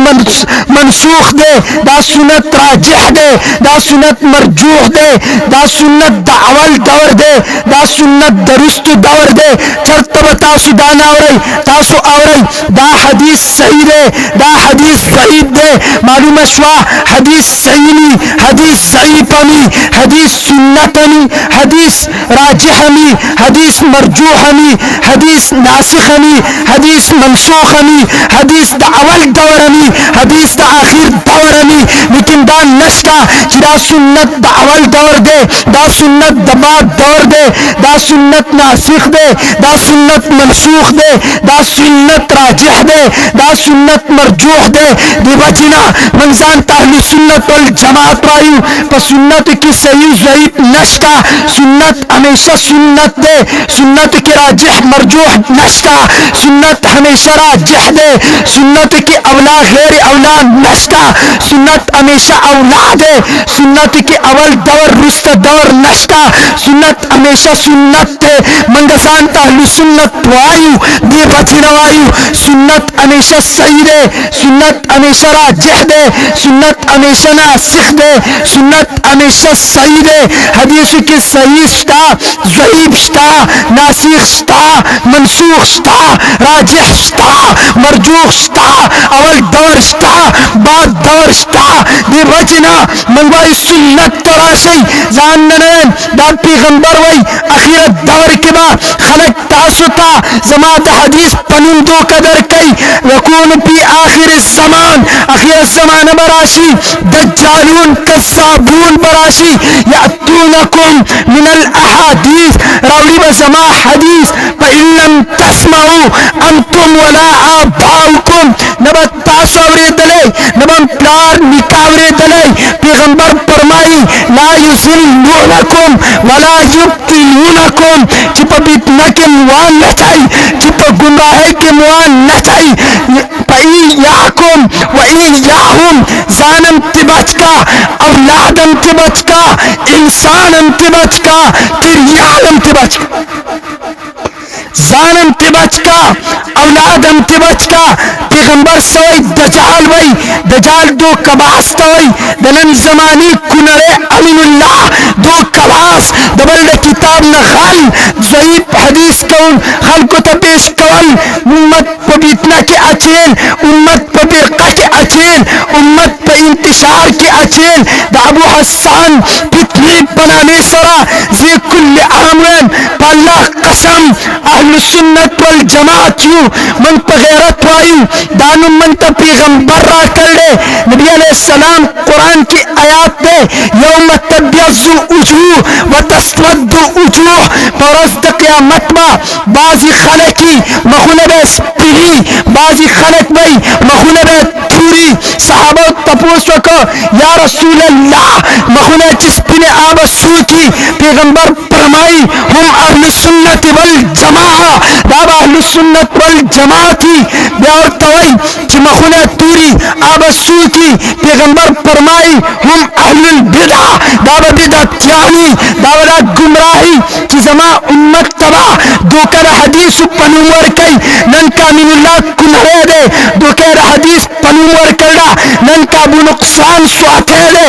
मनसूख दे दा सुन्नत राजिह दे दा सुन्नत मरजूह दे दा सुन्नत दावल दौर दे दा सुन्नत दरुस्त दौर दे चरत बतासु दा नावरई तासु आवरई दा हदीस सही दे दा हदीस ज़ईफ दे मालूम शुआ हदीस सही हदीस ज़ईफनी हदीस सुन्नतनी हदीस राजिहनी हदीस मरजूहनी हदीस नासिखनी हदीस मनसूखनी हदीस दावल दौरनी हदीस दा आखिर दौरनी लेकिन दा नष्टा दा सुन्नत दावल दौर दे दा सुन्नत दबाद दौर दे दा सुन्नत नासिख दे दा सुन्नत मनसूख दे दा सुन्नत राजिह दे दा सुन्नत मरजूह दे दिवजना मंसान ताहली सुन्नत वल जमात वायु पर सुन्नत की सही ज़ईफ नष्टा सुन्नत हमेशा सुन्नत दे सुन्नत के राजिह मरजूह नष्टा सुन्नत हमेशा राजिह दे सुन्नत के अवला गैर अवला नष्टा सुन्नत हमेशा औलाद है सुन्नत के अवल दौर रुस्त दौर नष्टा सुन्नत हमेशा सुन्नत है मंगसान ताहलु सुन्नत वायु दे बचना वायु सुन्नत हमेशा सही दे सुन्नत हमेशा राजिह दे सुन्नत हमेशा नासिख दे सुन्नत हमेशा सही दे हदीस के सही स्टा ज़ईफ स्टा नासिख स्टा मनसूख स्टा राजिह स्टा मरजूह स्टा अवल दौर स्टा बाद दौर स्टा दे बचना वजना मंगवाई सुन्नत तराशी जान नन दा पैगंबर वही आखिरत दौर के बाद खलक तासुता जमात हदीस पनुंदो कदर कई यकून पी आखिर ज़मान आखिर ज़मान बराशी दज्जालून कज़्ज़ाबून बराशी यातूनकुम मिनल अहादीस रावली बसमा हदीस फइल्लम तस्माऊ अंतुम वला आबाउकुम नबत तासवरे दले नबम प्लार निकावरे दले पैगंबर फरमाई ला युज़िल्लूनकुम वला युब्तिलूनकुम चिप बितना के मुआन न चाहिए चिप गुमराह के मुआन न चाहिए याकुम व याहुम जानम तिबचका औलादम तिबचका इंसानम तिबचका तिरियालम तिबचका जानम तिबचका औलादम तिबचका पैगंबर सोई दजाल वही दजाल दो कबास तोई दलन जमानी कुनरे अमीनुल्लाह दो कबास दबल किताब नखल ज़ईफ हदीस कौन खल को तपेश कौन उम्मत पवितना के अचेल उम्मत पविरका के अचेल उम्मत पे इंतशार के अचेल दाबू हसन फितने बनाने सरा जी कुल्ले आमन अल्लाह कसम अहलु सुन्नत वल जमात यू मन पगैरत वायु दानु मन त पैगंबर रा कर ले नबी अलैहि सलाम कुरान की आयत दे यौम तब्यज़ु उजूह व तस्वद्दु उजूह परस्त क़यामत में बाजी खलकी मखुलबे स्पिरी बाजी खलक वही मखुलबे थूरी सहाबा तपोस को या रसूल अल्लाह मखुले चिस्पिने आबसूकी पैगंबर फरमाई हम अहलु सुन्नत वल जमाआ बाबा अहलु सुन्नत वल जमाती ब्यार तवई चिमखुले तूरी आबसूकी पैगंबर फरमाई हम अहलुल बिदा बाबा बिदअतियानी बाबा गुमराही कि जमा उम्मत तबा दोकर हदीस पनुवर कई नन कामिनुल्लाह कुनरे दे दोकर हदीस पनुवर करदा नन का बुनुक्सान स्वाते दे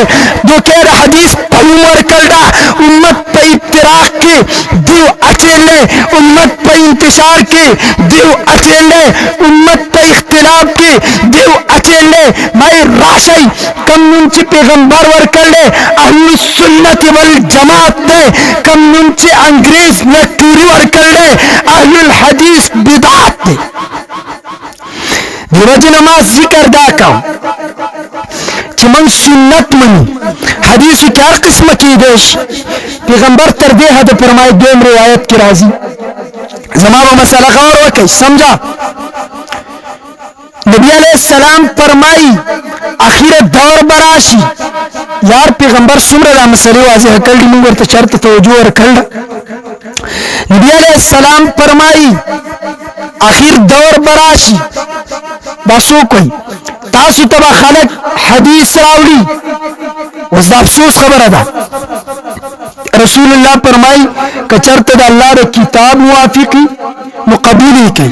दोकर हदीस पनुवर करदा उम्मत पे इत्तराक के दिव अचेले उम्मत पे इंतशार के दिव अचेले उम्मत पे इख्तिलाफ के दिव अचेले मैं राशई कम नुंची पैगंबर वर कर ले अहलु सुन्नत वल जमात दे कम नुंची अंग्रेज न टूरी वर कर ले अहलुल हदीस बिदात दे दिवजी नमाज जिक्र दा कम चिमन सुन्नत मनी हदीस क्या किस्म की देश पैगंबर तर दे हद फरमाए दोम रिवायत की राजी जमावा मसला गौर वके समझा नबी अलैहिस्सलाम फरमाई आखिर दौर बराशी यार पैगंबर सुमरा मसले वाजे कर दी मुंगर तो शर्त तवज्जो और कर नबी अलैहिस्सलाम फरमाई आखिर दौर बराशी बसो कोई तासु तबा खलक हदीस रावली उस अफसोस खबर अदा रसूलुल्लाह फरमाई कचरत अल्लाह रे किताब मुआफिकी मुकबूली के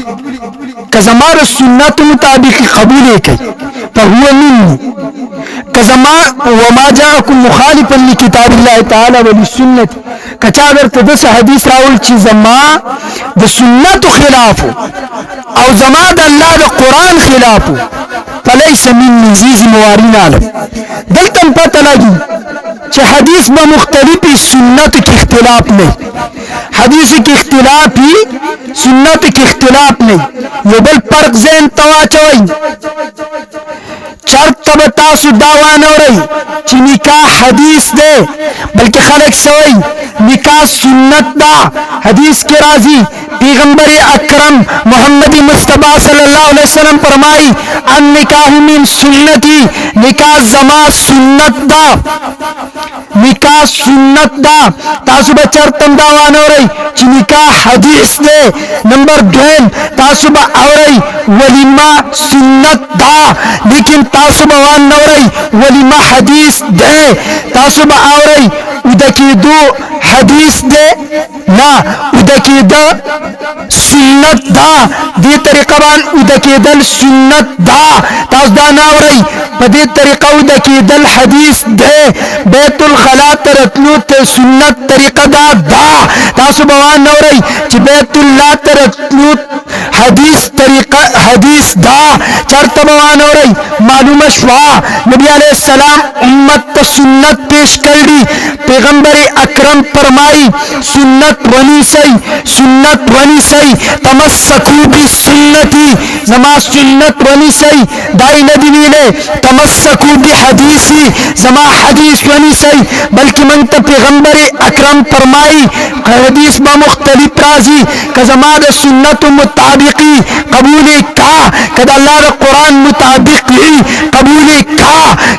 कज़मार सुन्नत मुताबिक कबूली के फहुवा मिन्नी कज़मा वमा जाअकुम मुखालिफन लिकिताबिल्लाह तआला व लिसुन्नत कचागर तदस हदीस रावल चीज़मा द सुन्नत खिलाफ और जमा द अल्लाह द कुरान खिलाफ फलैस मिन्नी जीज़ मुवारीन आलम दलतन पता लगी कि हदीस में मुख्तलिफ सुन्नत के इख्तिलाफ नहीं हदीस के इख्तिलाफ ही सुन्नत के इख्तिलाफ नहीं ये बल फर्क ज़हन तवाचोई चर्त तबता सुदावान हो रही कि निकाह हदीस दे बल्कि खलक सोई निकाह सुन्नत दा हदीस के राजी पैगंबर अकरम मोहम्मद मुस्तफा सल्लल्लाहु अलैहि वसल्लम फरमाई अन निकाह मिन सुन्नती निकाह जमा सुन्नत दा निकाह सुन्नत दा तासुब चर्तम दावान हो रही कि निकाह हदीस दे नंबर 2 तासुब हो रही वलीमा सुन्नत दा लेकिन तासुब वान हो रही वलीमा हदीस दे तासुब हो रही उदकी दो हदीस दे ना उदकी द सुन्नत दा दे तरीका बान उदकी दल सुन्नत दा तासदा ना हो रही बदे तरीका उदकी दल हदीस दे बैतुल खला तरतलू ते सुन्नत तरीका दा तासुब वान हो रही कि बैतुल्लाह तरतलू حدیث طریقہ حدیث دا چرتبوان اور معلوم شوا نبی علیہ السلام امت تا سنت پیش کردی پیغمبر اکرم فرمائی سنت ونی سی تمسکو بی سنتی زما سنت ونی سی دائی ندی ویلے تمسکو بی حدیثی زما حدیث ونی سی بلکہ من تا پیغمبر اکرم فرمائی حدیث با مختلف رازی کہ زما دا سنت مطابقی قبولی کا کہ اللہ دا قرآن مطابقی قبولی کا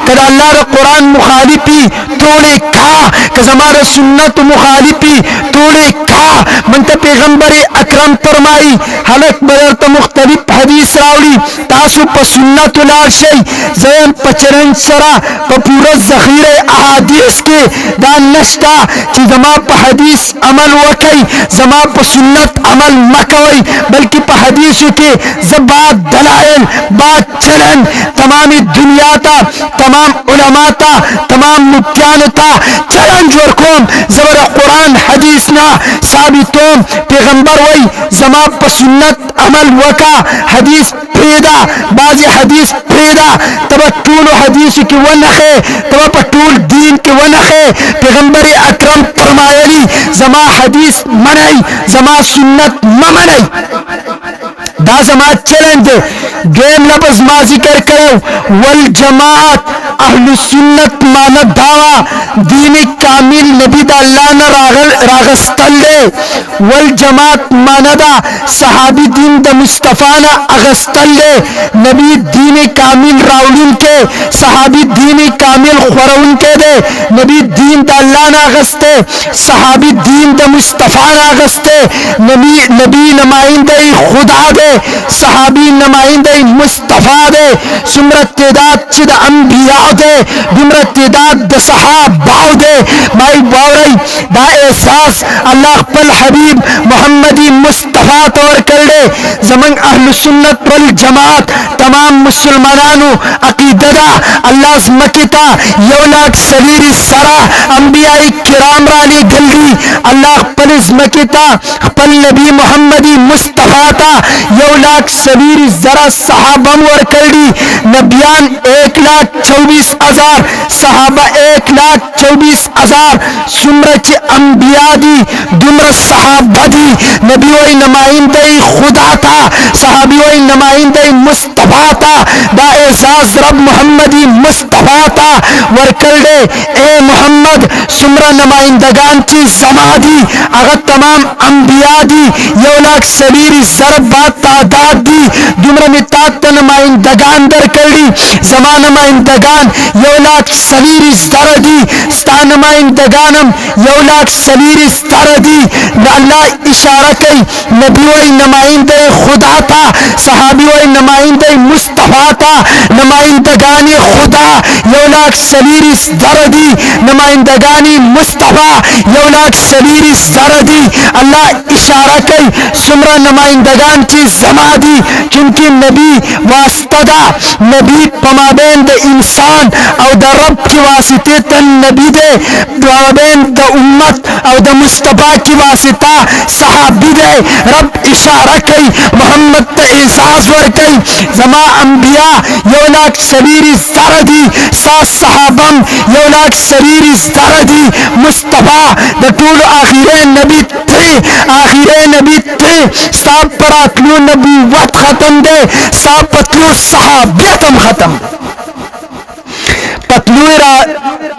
کہ اللہ دا قرآن مخالفی توڑے کا کہ زما دا سنت مخالفی توڑے کا من تا پیغمبر اکرم فرمائی حلق بدر تا مختلف حدیث راولی تاسو پا سنت لار شئی زیم پچرن سرا پا پورا ذخیر احادیث کے دان نشتا چی زما پا حدیث عمل وکی زما پا سنت عمل مکوئی بلکہ پا حدیثو کے زباد دلائل بات چلن تمام دنیا تا تمام علماء تا تمام مبتیان تا چلن جور کوم زبر قرآن حدیث نا ثابتوم پیغمبر وی زما پا سنت عمل وکا حدیث پریدا بعض حدیث پریدا تبا طول حدیث کی ونخے تبا پا طول دین کی ونخے پیغمبر اکرم فرمایلی زما حدیث منائی زما سنت ممنائی دا زما چیلنج دویم لفظ ما ذکر کرو والجماعت اہل سنت ماند داوا دین کامل نبی دا اللہ نا راغستل دے والجماعت ماندا صحابی دین دا مصطفیٰ نا اغستل دے نبی دین کامل راولن کے صحابی دین کامل خورون کے دے نبی دین دا اللہ نا اغستے صحابی دین دا مصطفیٰ نا اغستے نبی نمائندہ خدا دے صحابی نمائندہ مصطفیٰ دے سمرت تعداد چد انبیاء دے دمرت تعداد دا صحابہ دے مائی باوری دا احساس اللہ پل حبیب محمدی مصطفیٰ طور کردے زمن اہل سنت والجماعت تمام مسلمانانو عقیدہ دا اللہ اسمکتا یولاک سویر سرا انبیاء کرام رالی گلدی اللہ پل اسمکتا پل نبی محمدی مصطفیٰ تا یولاک سویر ذرا صحابہ مور کردی نبیان 1,24,000 صحابہ 1,24,000 سمرچ انبیاء دی دمر صحابہ دی نبی وی نمائندہ خدا تا صحابی وی نمائندہ مصطفیٰ تا دا اعزاز رب محمدی مصطفیٰ تا ورکل دے اے محمد سمرہ نمائندگان چی زمادی اگر تمام انبیاء دی 1,24,000 بات تعداد دی دمر نتاق تا نمائندگان در کردی زمان نمائندگان 1,24,000 دی ستا نمائندگانم 1,24,000 دی اللہ اشارہ کئی نبی وی نمائندہ خدا تا صحابی وی نمائندہ مصطفیٰ تا نمائندگانی خدا 1,24,000 دی نمائندگانی مصطفیٰ 1,24,000 دی اللہ اشارہ کئی سمرہ نمائندگان چی زما دی چونکہ نبی واسطہ دا نبی پمابین دا انسان او دا رب کی واسطے تن نبی دے پمابین دا امت او دا مصطفیٰ کی واسطہ صحابی دے رب اشارہ کئی محمد تا احساس ور کئی زما انبیاء 1,24,000 دی سا صحابم 1,24,000 دی مصطفیٰ دا طول آخر نبی تے ساب پراتلو نبوت ختم دے ساب پتلو صحابیتم ختم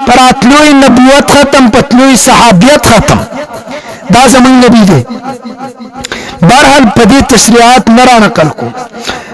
پراتلوی نبوت ختم پتلوی صحابیت ختم دا زمان نبی دے بہرحال پدی تشریعات نرا نقل کو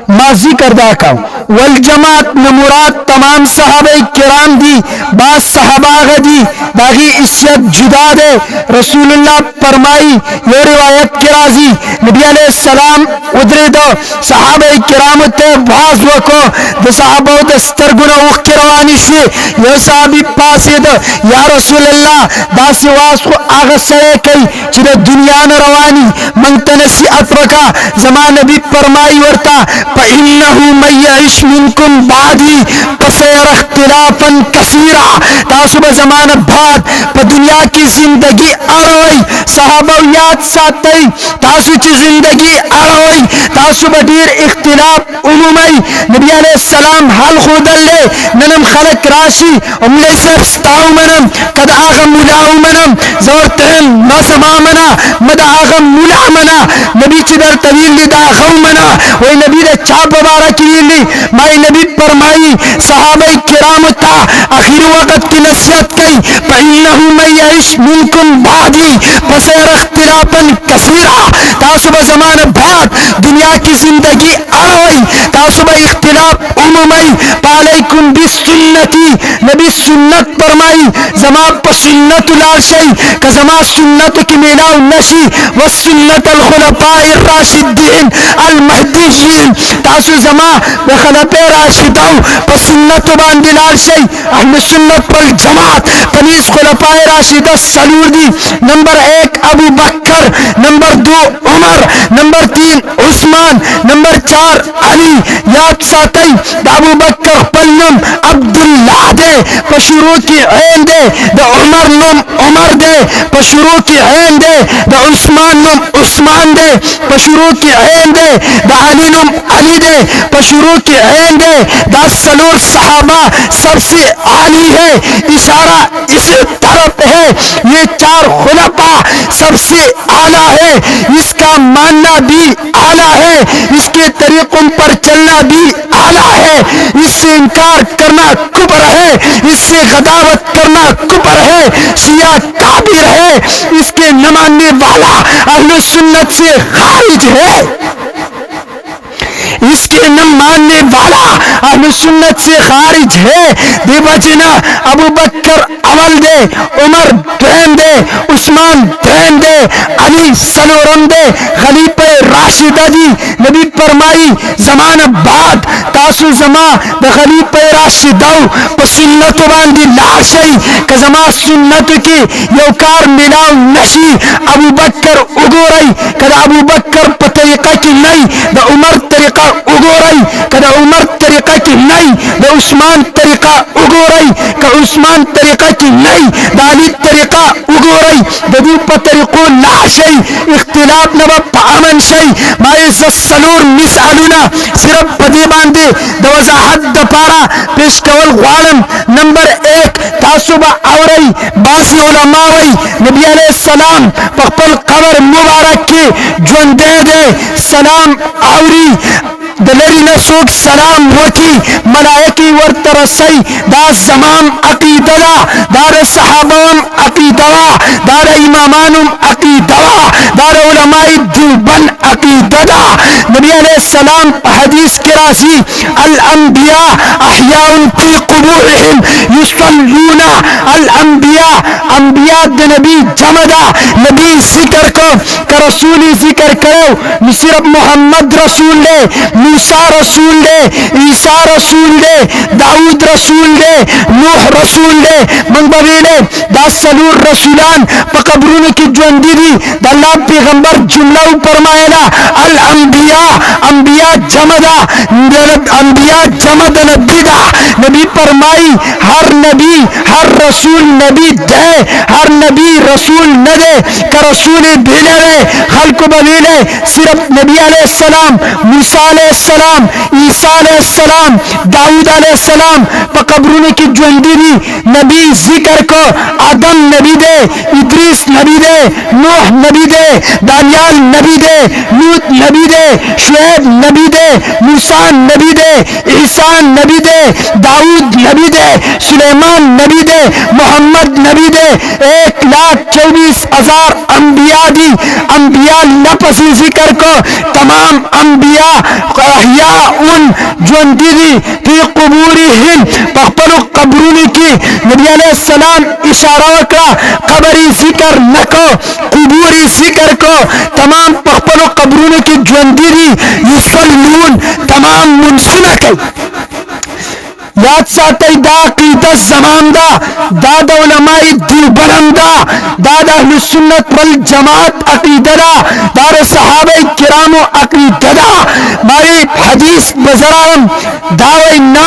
ماضی کردہ کاؤ والجماعت نمراد تمام صحابہ کرام دی بعض صحابہ غدی باغی اسیت جدا دے رسول اللہ فرمائی یہ روایت کی رازی نبی علیہ السلام ادھر دو صحابہ کرام تے باز وکو دو صحابہ دستر گناہ اوخ کی روانی شوی یہ صحابی پاسی دو یا رسول اللہ دا سواس کو آغسرے کئی چیدہ دنیا نروانی منتنسی اترکا زمان نبی فرمائی ورتا فَإِنَّهُ مَنْ يَعِشْ مِنْكُمْ بَعْدِي فَسَيَرَى اخْتِلَافًا كَثِيرًا تاسو به زمان بعد पर दुनिया की जिंदगी अड़ोई सहाबा याद साथई तासु की जिंदगी अड़ोई तासु बदीर इख्तिलाफ उमुमई नबी अलैहिस्सलाम हाल खुदल्ले ननम खलक राशि उम्ले सस्ताउ मनम कद आगम मुलाउ मनम जोरतहम मसमा मना मद आगम मुला मना नबी चिदर तवील लिदा गौ मना वही नबी ने चाप मुबारक ली माई नबी फरमाई सहाबा किराम था आखिर वक्त की नसीहत कई फइन्नहु मन यइश मिनकुम बादी फसयरा इख्तिलाफन कसीरा तासुब ज़मान बाद दुनिया की जिंदगी अड़ोई तासुब इख्तिलाफ उमुमई पालैकुम बिसुन्नती नबी सुन्नत फरमाई जमा सुन्नत लाशई का जमा सुन्नत की मिलाव नशी व सुन्नत अल खुलफाए राशिदीन अल महदीयीन तासु जमा व खलफाए राशिदों पर सुन्नत बांदिलाल शई अहले सुन्नत वल जमात पनीस खुलफाए राशिदा सलूदी number 1 Abu Bakr number 2 Umar number 3 Usman number 4 Ali याद साथई अबू बकर पल्लम अब्दुल्लाह दे पशुरू की ऐन दे द उमर नुम उमर दे पशुरू की ऐन दे द उस्मान नुम उस्मान दे पशुरू की ऐन दे द अली नुम अली दे पशुरू की ऐन दे द सलूर सहाबा सबसे आली है इशारा इस तरफ है ये चार खुलफा सबसे आला है इसका मानना भी आला है इसके तरीकों पर चलना भी आला है इससे इनकार करना कुफर है इससे गदावत करना कुफर है शिया काबिर है इसके न मानने वाला अहले सुन्नत से खारिज है इसके न मानने वाला अहले सुन्नत से खारिज है बेवजना अबू बकर अवल दे उमर द्वैन दे उस्मान द्वैन दे अली सलोरम दे खलीफे राशिदा जी नबी फरमाई जमान बाद तासु जमा द खलीफे राशिदौ पर सुन्नत बांधी लाशई का जमा सुन्नत की यौकार मिलाव नशी अबू बकर उगोरई कदा अबू बकर पर तरीका की नहीं द उमर तरीका उगोरई कदा उमर तरीका की नहीं द उस्मान तरीका उगोरई का उस्मान तरीका की नहीं द अली तरीका उगोरई द दू पर तरीको लाशई इख्तिलाफ नब पामन शई माए सलूर मिसअलुना सिर्फ पदे बांधे द वजाहत द पारा पेश कवल वालम नंबर 1 तासुबा औरई बासी उलमा वई नबी अलैहिस्सलाम पखपल कबर मुबारक के जोन दे सलाम आवरी दलरी नसूक सलाम वकी मलाइकी वर तरसई दा जमाम अकीदला दार सहाबाम अकीदला दार इमामानुम अकीदला दार उलमाई दुबन अकीदला नबी अलैहिस्सलाम हदीस किरासी अल अंबिया अहयाउन फी कुबूरिहिम युसल्लूना अल अंबिया अंबिया द नबी जमदा नबी जिक्र को का रसूली जिक्र करो सिर्फ मोहम्मद रसूल ले मूसा रसूल दे ईसा रसूल दे दाऊद रसूल दे नूह रसूल दे मंगबीले दासलूर रसूलान पकबरून की जुंदीरी दल्ला पैगंबर जुमला फरमाएला अल अंबिया अंबिया जमदा अंबिया जमद नबीदा नबी फरमाई हर नबी हर रसूल नबी दे हर नबी रसूल न दे का रसूल भेजे रे खल्क बदीले सिर्फ नबी अलैहिस्सलाम मूसा अलैहिस्सलाम ईसा अलैहिस्सलाम दाऊद अलैहिस्सलाम पकबरून की जुंदीरी नबी जिक्र को आदम नबी दे इद्रीस नबी दे नूह नबी दे दानियाल नबी दे लूत नबी दे शुएब नबी दे मूसा नबी दे ईसा नबी दे दाऊद नबी दे सुलेमान नबी दे मोहम्मद नबी दे 1,24,000 अंबिया दी अंबिया लपसी जिक्र को तमाम अंबिया अहिया उन जुंदीरी फी कुबूरिहिम पखपलु कब्रूनी की नबी अलैहिस्सलाम इशारा का कबरी जिक्र न को कुबूरी जिक्र को तमाम पखपलु कब्रूनी की जुंदीरी युसल्लून तमाम मुनसुना के याद साथई दा कीदत जमानदा दादा उलमाई दुबरंदा दादा अहले सुन्नत वल जमात अकीददा दार सहाबे किराम अकीददा मारी हदीस बजराम दावे ना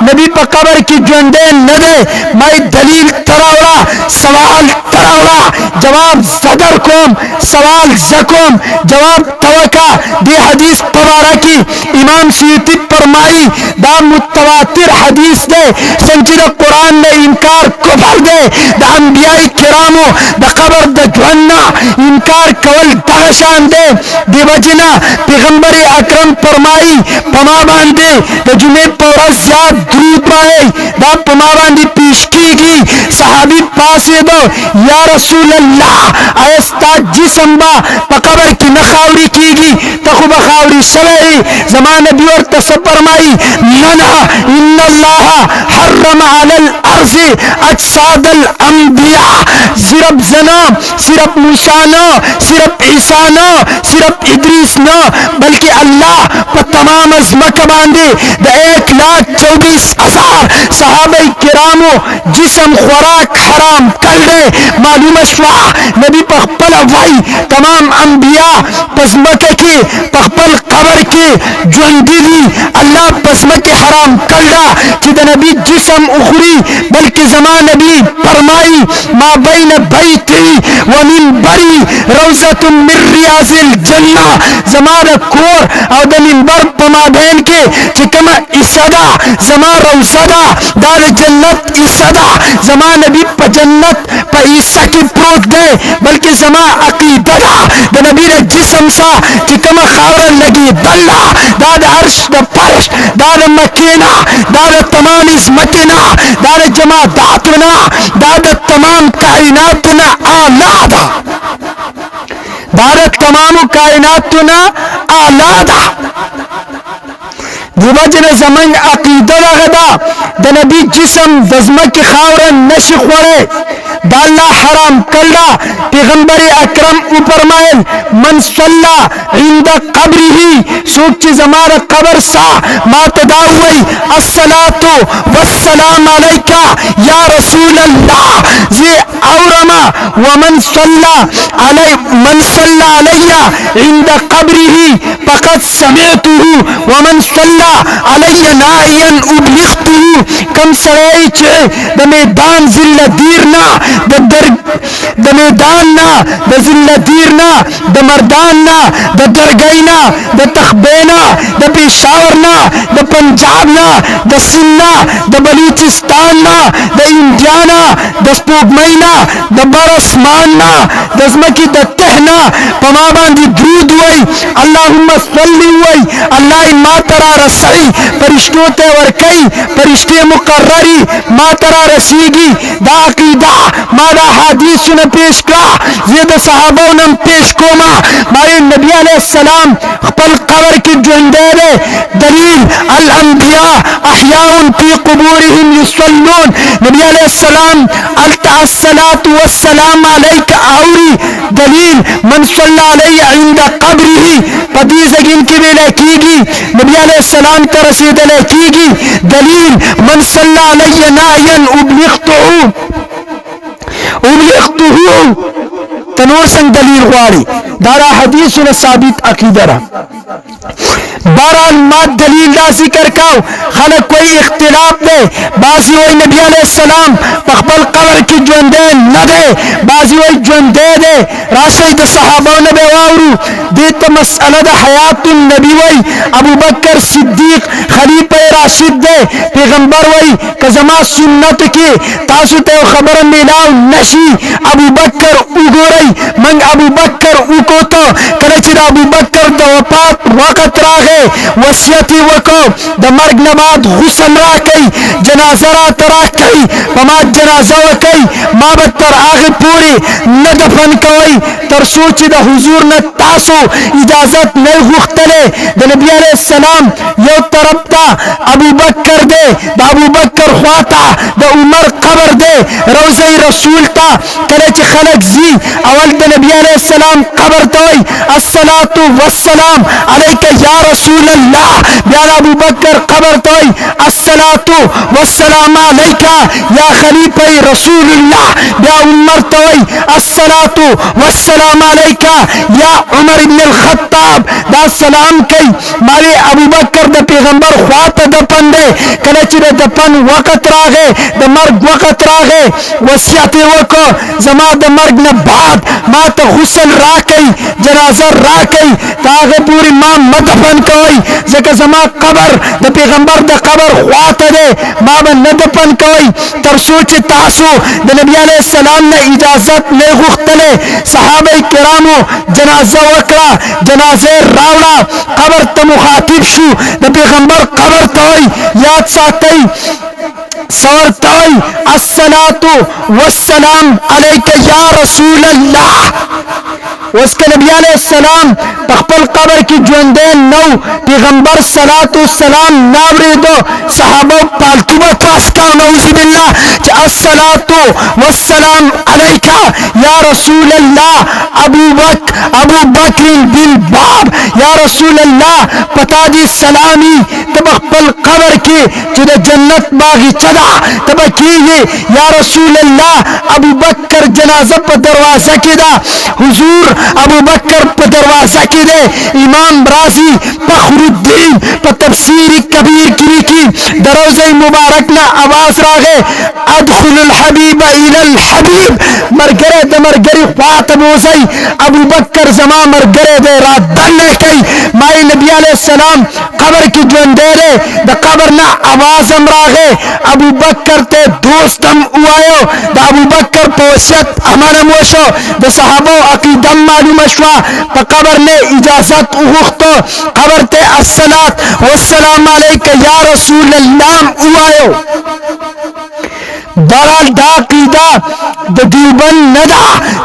नबी पर कबर की जुंदे न दे माई दलील तरावड़ा سوال تراوڑا جواب زدر کوم سوال زکوم جواب توکا دی حدیث پوارا کی امام سیوطی فرمائی دا متواتر حدیث دے سنچی دا قرآن نے انکار کفر دے دا انبیاء کرامو دا قبر دا جوانا انکار کول دغشان دے دی وجنا پیغمبر اکرم فرمائی پما باندے دا جمعہ پورا زیاد درود بائی دا پما باندے پیش کی گی صحابی پاسے دو یا رسول اللہ ایستا جسم با پا قبر کی نخاوری کی گی تخو بخاوری شوئی زمان نبی اور تصف فرمائی منع ان اللہ حرم علی الارض اجساد الانبیاء صرف زنا صرف موسیٰ نہ صرف عیسیٰ نہ صرف ادریس نہ بلکہ اللہ پا تمام ازمک باندے دا 1,24,000 صحابہ کرامو جسم خوراک حرام کر دے معلوم شوا نبی پخپل وائی تمام انبیاء پزمک کی پخپل قبر کی جوندی دی اللہ پزمک حرام کر دا کہ دا نبی جسم اخری بلکہ زمان نبی فرمائی ما بین بیتی ومن بری روزت من ریاض الجنہ زمان کور او دا منبر پما بین کے چکم اسدا زمان روزدا دار جنت اسدا زمان نبی پا جنت پا عیسیٰ کی پروت دے بلکہ زمان عقیدہ دا نبی دا جسم سا چکم خاور لگی دلہ دا عرش دا فرش دا مکینہ دا تمام عظمتنا دا جماعتنا دا تمام کائناتنا آلادہ دا تمام کائناتنا آلادہ دیوجن زمان عقیدہ لغدا دا نبی جسم دزمک خاورن نشی خورے دا اللہ حرام کلا پیغمبر اکرم اوپرمائل من صلی عند قبری سوک چی زمان قبر سا ما تداوئی الصلاة والسلام علیکہ یا رسول اللہ زی اورما ومن صلی علی عند قبری فقد سمعته ومن صلی علی نائیا ابلغته کم سرائی چے دا میدان ذل دیرنا دا میداننا دا ذل دیرنا دا مرداننا دا درگئینا دا تخبینا دا پیشاورنا دا پنجابنا دا سننا دا بلوچستاننا دا انڈیانا دا سپوگمئینا دا برسماننا دا زمکی دا تہنا پما باندی درود ہوئی اللہم صلی ہوئی اللہ ما ترا رسعی پرشتوں تے ورکی پرشتے مقرری ما ترا رسیگی دا عقیدہ ما دا حدیث نے پیش کا زید صحابہ نم پیش کو مارے نبی علیہ السلام خپل قبر کی جوندے دے دلیل الانبیاء احیاء فی قبورہم یصلون نبی علیہ السلام الصلاة والسلام علیک اوری دلیل من صلی علی عند قبرہی پدیز اگین کی بھی لکی گی نبی علیہ السلام کا رسید لکی گی دلیل من صلی علی نائین ابلغتہو تنور سنگ دلیل غواری دارا حدیث و ثابت عقیدہ رہا بہرحال مات دلیل دا ذکر کاؤ خلق کوئی اختلاف دے بازی وی نبی علیہ السلام پخبل قبر کی جوندے نہ دے بازی وی جوندے دے راشد صحابہ نبی واورو دیتا مسئلہ دا حیات النبی وی ابو بکر صدیق خلیفہ راشد دے پیغمبر وی کزما سنت کی تاسو تے خبر ملاو نشی ابو بکر اگوری من ابو بکر اکو تو کلچ دا ابو بکر دا وفات وقت راغے وصیتی وکو دا مرگ نباد غسل را کئی جنازہ را ترا کئی پماد جنازہ وکئی ما بدتر آغی پوری ندفن کوئی تر سوچی دا حضور نتاسو اجازت نہیں غختلے دا نبی علیہ السلام یو طرف تا ابو بکر دے دا ابو بکر خواتا دا عمر قبر دے روزہ رسول تا کلچ خلق زی اول دا نبی علیہ السلام قبر توئی السلام अस्सलातु वस्सलाम अलैका या रसूल अल्लाह बया अबू बकर कबर तो अस्सलातु वस्सलाम अलैका या खलीफा रसूलुल्लाह बया उमर तो अस्सलातु वस्सलाम अलैका या उमर इब्न अल-खत्ताब दा सलाम कई माले अबू बकर द पैगंबर ख्वात दफन दे कलच दफन वक्त रागे द मर्ग वक्त रागे वसियत वको जमा द मर्ग न बाद मा तो गुस्ल रा कई जनाजा रा कई तागे पूरी मां मदफन कोई जके जमा कबर द पैगंबर द कबर ख्वात दे मां न दफन कोई तर सोच तासु द नबी अलैहि सलाम ने इजाजत ने गुख्तले सहाबा किरामो जनाजा वकरा जनाजे रावड़ा कबर त मुखातिब शु द पैगंबर कबर तोई याद सातई सवर तोई अस्सलातु वस्सलाम अलैका या रसूल अल्लाह उसके नबी अलैहिस्सलाम तख्पल कबर की जुंदे नौ पैगंबर सलातु सलाम नावरे दो सहाबा पालतू बकस्ता नौजुबिल्लाह कि अस्सलातु वस्सलाम अलैका या रसूल अल्लाह अबू बकर बिल बाब या रसूल अल्लाह पता दी सलामी तख्पल कबर की जो जन्नत बागी चदा तब की या रसूल अल्लाह अबू बकर जनाजा पर दरवाजा की दा हुजूर अबू बकर पर दरवाजा की दे इमाम राजी फखरुद्दीन पर तफसीर कबीर की दरोज़े मुबारक ना आवाज रागे अदखुलुल हबीब इलल हबीब मरगरे द मरगरी ख्वात बोसई अबू बकर जमा मरगरे दे रात दल कई माई नबी अलैहिस्सलाम कबर की जुंदेरे द कबर ना आवाज हम रागे अबू बकर ते दोस्तम उआयो द अबू बकर पोशत हमारे मोशो द सहाबो अकीदम मालूम अशवा प कबर ने इजाजत उख्तो कबर ते अस्सलात वस्सलाम अलैका या रसूल अल्लाह उआयो बहरहाल दाकीदा द दीबन नदा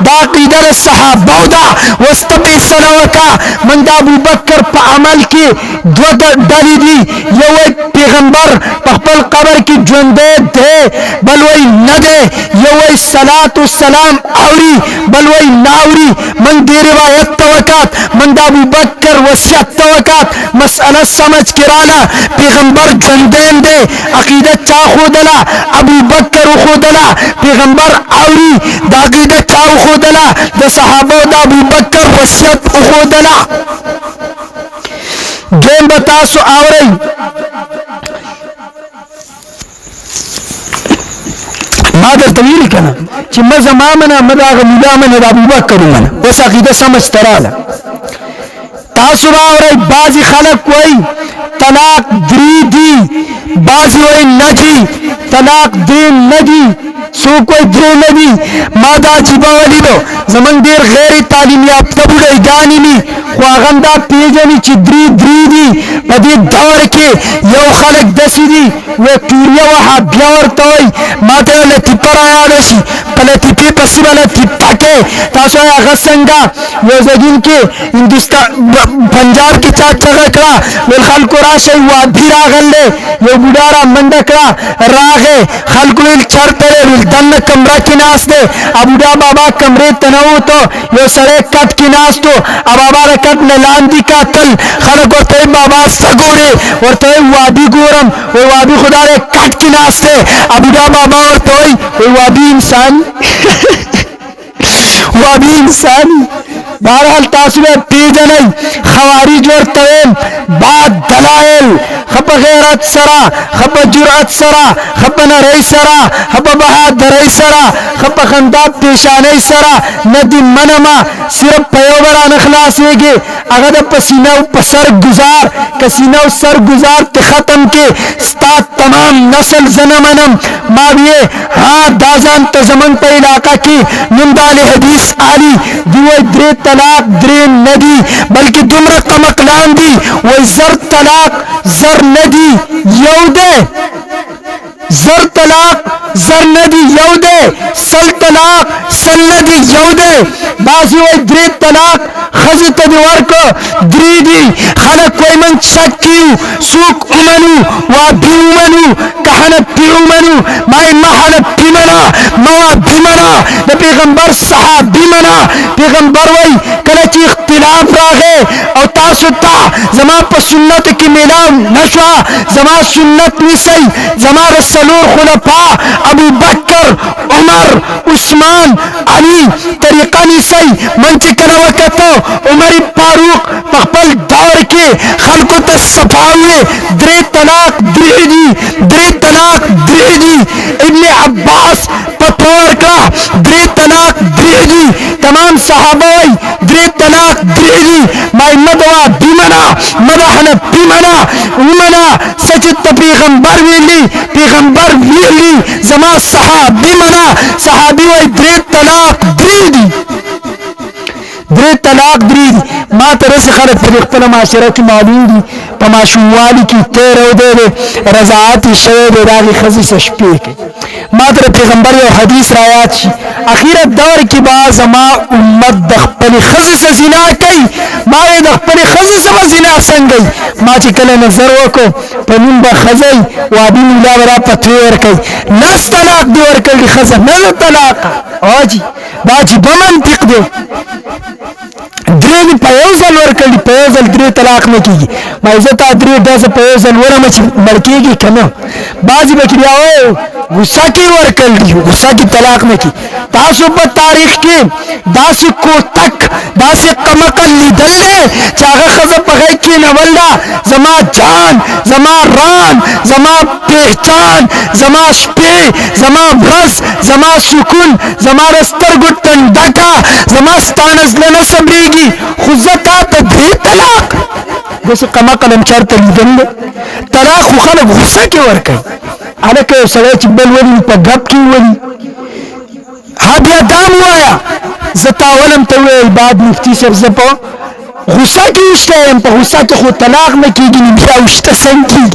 दाकीदा सहाबा दा वस्तबी सलावका मंदा अबू बकर प अमल की दो डली दी ये वो पैगंबर पखपल कबर की जुंदे दे बलवई न दे ये वो सलातु सलाम औरी बलवई नावरी मन दे रिवायत तवकात मंदा अबू बकर वसियत तवकात मसला समझ किराना पैगंबर जुंदेन दे अकीदत चा खुदला अबू बकर खुदला पैगंबर औरी दाकीदत चा खुदला द सहाबा दा अबू बकर वसियत खुदला गेम बतासो आवरई मादर तवील कना कि मज़मा मना मदाग मुदामन अबू बकर मना उस अकीदत समझ तराला तासु आवरई बाजी खलक कोई तलाक दी दी बाजी वही नदी तलाक दे नदी सो कोई द्रो नदी मादा जिबा वाली दो जमन देर गैर तालीम याफ्ता बुढ़े गानी नी ख्वागंदा पेजनी चिद्री द्री दी बदी दौर के यो खलक दसी दी वो क्यूरिया वहा ब्यावर तोई माते वाले तिप्पर आया दसी पले तिप्पी पसी वाले तिप्पा के तासो या गसंगा वो जगिन के हिंदुस्तान पंजाब की चाट चगकड़ा वो खल को राशे वो अभी रागल ले वो बुढ़ारा मंडकड़ा रागे खल को इल चरतरे दन कमरा की नास दे अबुदा बाबा कमरे तनाव तो यो सड़े कट की नास तो अब बाबा कट ने लांदी का तल खलक और तय बाबा सगोरे और तय वादी गोरम वो वादी खुदा रे कट की नास दे अबुदा बाबा और तय वो वादी इंसान वादी इंसान बहरहाल तासुबे पीजनई खवारिज और तवेम बाद दलाइल खप गैरत सरा खप जुरअत सरा खप नरई सरा खप बहादुरई सरा खप खंदाब पेशानई सरा नदी मनमा सिर्फ पयोबरा नखलास वेगे अगर पसीना पसर गुजार कसीना सर गुजार ते खत्म के स्ता तमाम नस्ल जनमनम माविए हाँ दाजान तजमन पे इलाका की निंदाल हदीस आली दिवे द्रे तलाक द्रे नदी बल्कि दुमर कमकलान दी वो जर तलाक जर नदी यौदे जर तलाक जर नदी यौदे بل طلاق سند یو دے بعضی وی درې طلاق خزی تا دی ورکو دری دی خلق کوئی من شک کیو سوک امنو وابی امنو کحنپی امنو مائی محنپی منا موابی منا دا پیغمبر صحابی منا پیغمبر وی کلچی اختلاف راغے او تاسو تا زمان پا سنت کی ملاو نشوا زمان سنت نیسی زمان رسولور خلفا ابو بکر عمر عثمان علی طریقہ نیسی من چکر وقتو عمر فاروق پخپل دور کے خلقو تصفاوے درے طلاق درے دی درے طلاق درے دی ابن عباس پتور کا درے طلاق درے دی تمام صحابوی درے طلاق درے دی مائی مدوا بیمنا مدحنا بیمنا ومنا سچت پیغمبر ویلی پیغمبر ویلی زما صحابی منا صحابی وی درے طلاق درے دی درې طلاق درې دي ما ته رسې خلک په خپله معاشره کې معلوم دي په ماشوموالي کې تیر او دی رضاعت یې شوی دی د هغې ښځې څه شپې کوي ما ته د پیغمبر یو حدیث رایاد شي اخیره دور کې به زما امت د خپلې ښځې څه زنا کوي ما یې د خپلې ښځې څه به زنا څنګه ما چې کله نظر وکړو په نوم به ښځی وابي مولا به را فتوې ورکوي لس طلاق دې ورکړي ښځه نه طلاقه حاجي دا عجیبه منطق دی درې دې په یو ځل ورکړي په یو ځل درې طلاق نه کېږي ما زه تا درې ډزه په یو ځل ورمه چې مړ کېږي که نه بعضې به کې بیا غصه کې ورکړي غصه کې طلاق نه کېږي تاسو په تاریخ کې داسې کوتک داسې قمقل لیدل دی چې هغه ښځه په غېږ کېنول ده زما جان زما ران زما پهچان زما شپې زما ورځ زما سکون زما د سترګو ټنډکه زما ستا نه زړه نه صبرېږي خو زه تا ته درې طلاق داسې قمقل هم چېرته لیدل دی طلاق خو خلک غصه کې ورکوي هلکه یو سړی چې بل ولي په ګپ کې ولي ها بیا دام وایا زه تاولم ته وویل بعد مفتي صاحب زه په غصه کې وشته یم په غصه کې خو طلاق نه کېږي نو بیا وشته څنګه کېږي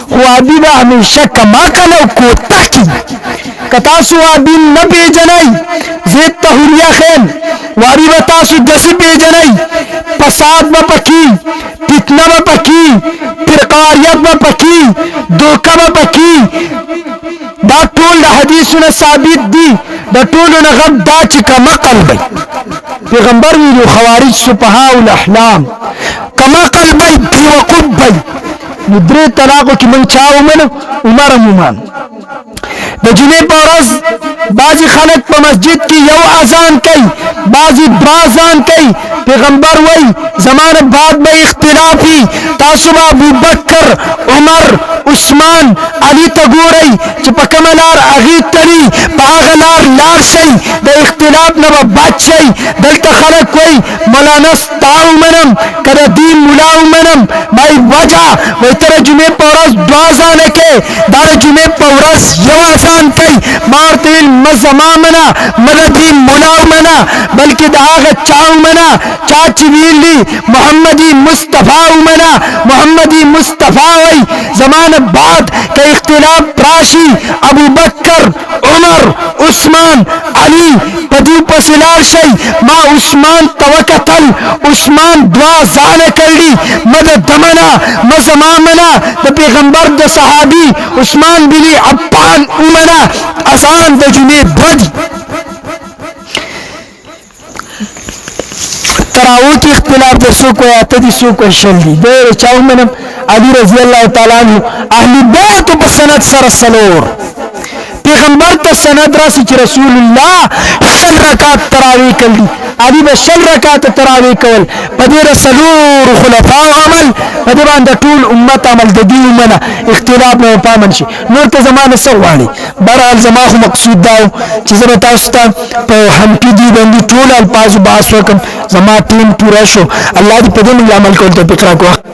خو وابي به همیشه کماقل او کوتک وي که تاسو وابي نه پېژنئ زید طهوریه خیل وابي به تاسو داسې پېژنئ فساد به پکې فتنه به پکې فرقواریت به پکې دوکه به پکې دا ټول د حدیثونه ثابت دي د ټولو نه غټ دا چې کمقل وی پیغمبر ویلو خوارج سفهاء الاحلام کمقل وی بیوقوف وی نو درې طلاقو کې من چا ومنو عمر مومان د جمعې په ورځ بعضې خلک په مسجد کې یو اذان کوي بعضې دوه اذان کوي پیغمبر وی زمانه بعد به اختلافي تاسو به ابوبکر عمر عثمان علي ته ګورئ چې په کومه لار هغې تړي په هغه لار لاړ شئ د اختلاف نه به بچ شئ دلته خلک وی مولانا ستا ومنم که د دین ملا ومنم مای وجه وی ته د جمعې په ورځ دوه اذانه کوې دا د جمعې په ورځ یو اذان کوي ما ورته ویل مه زما منه مه د دین ملا ومنه بلکې د هغه چا ومنه چا چې ویلي محمدي مصطفی ومنه محمدي مصطفی وی زمانه بعد که اختلاف راشي ابو بکر عمر عثمان علی په دې پسې لاړ شئ ما عثمان ته وکتل عثمان دوه اذانه کړي مه د ده منه مه زما منه د پیغمبر د صحابي عثمان بن عفان ومنه اذان د جمعې دوه دي تراو کې اختلاف د څوک وایي اته دي څوک وایي شل دي د چا ومنم علي رضی الله تعالی عنه اهل بیت په سند سره څلور پیغمبر ته سند راسي چې رسول الله شل رکعات تراویح کړي علي به شل رکعات تراویح کول په دې رسولور خلفاء عمل په دې باندې ټول امت عمل د دې ومنه اختلاف نه پامن شي نور ته زمانه څه غواړي بهرحال زما خو مقصود دا چې زه تاسو ته په حنفي دي باندې ټول الفاظ بحث وکم زما ټیم پورا شو الله دې په دې عمل کول ته فکر وکړه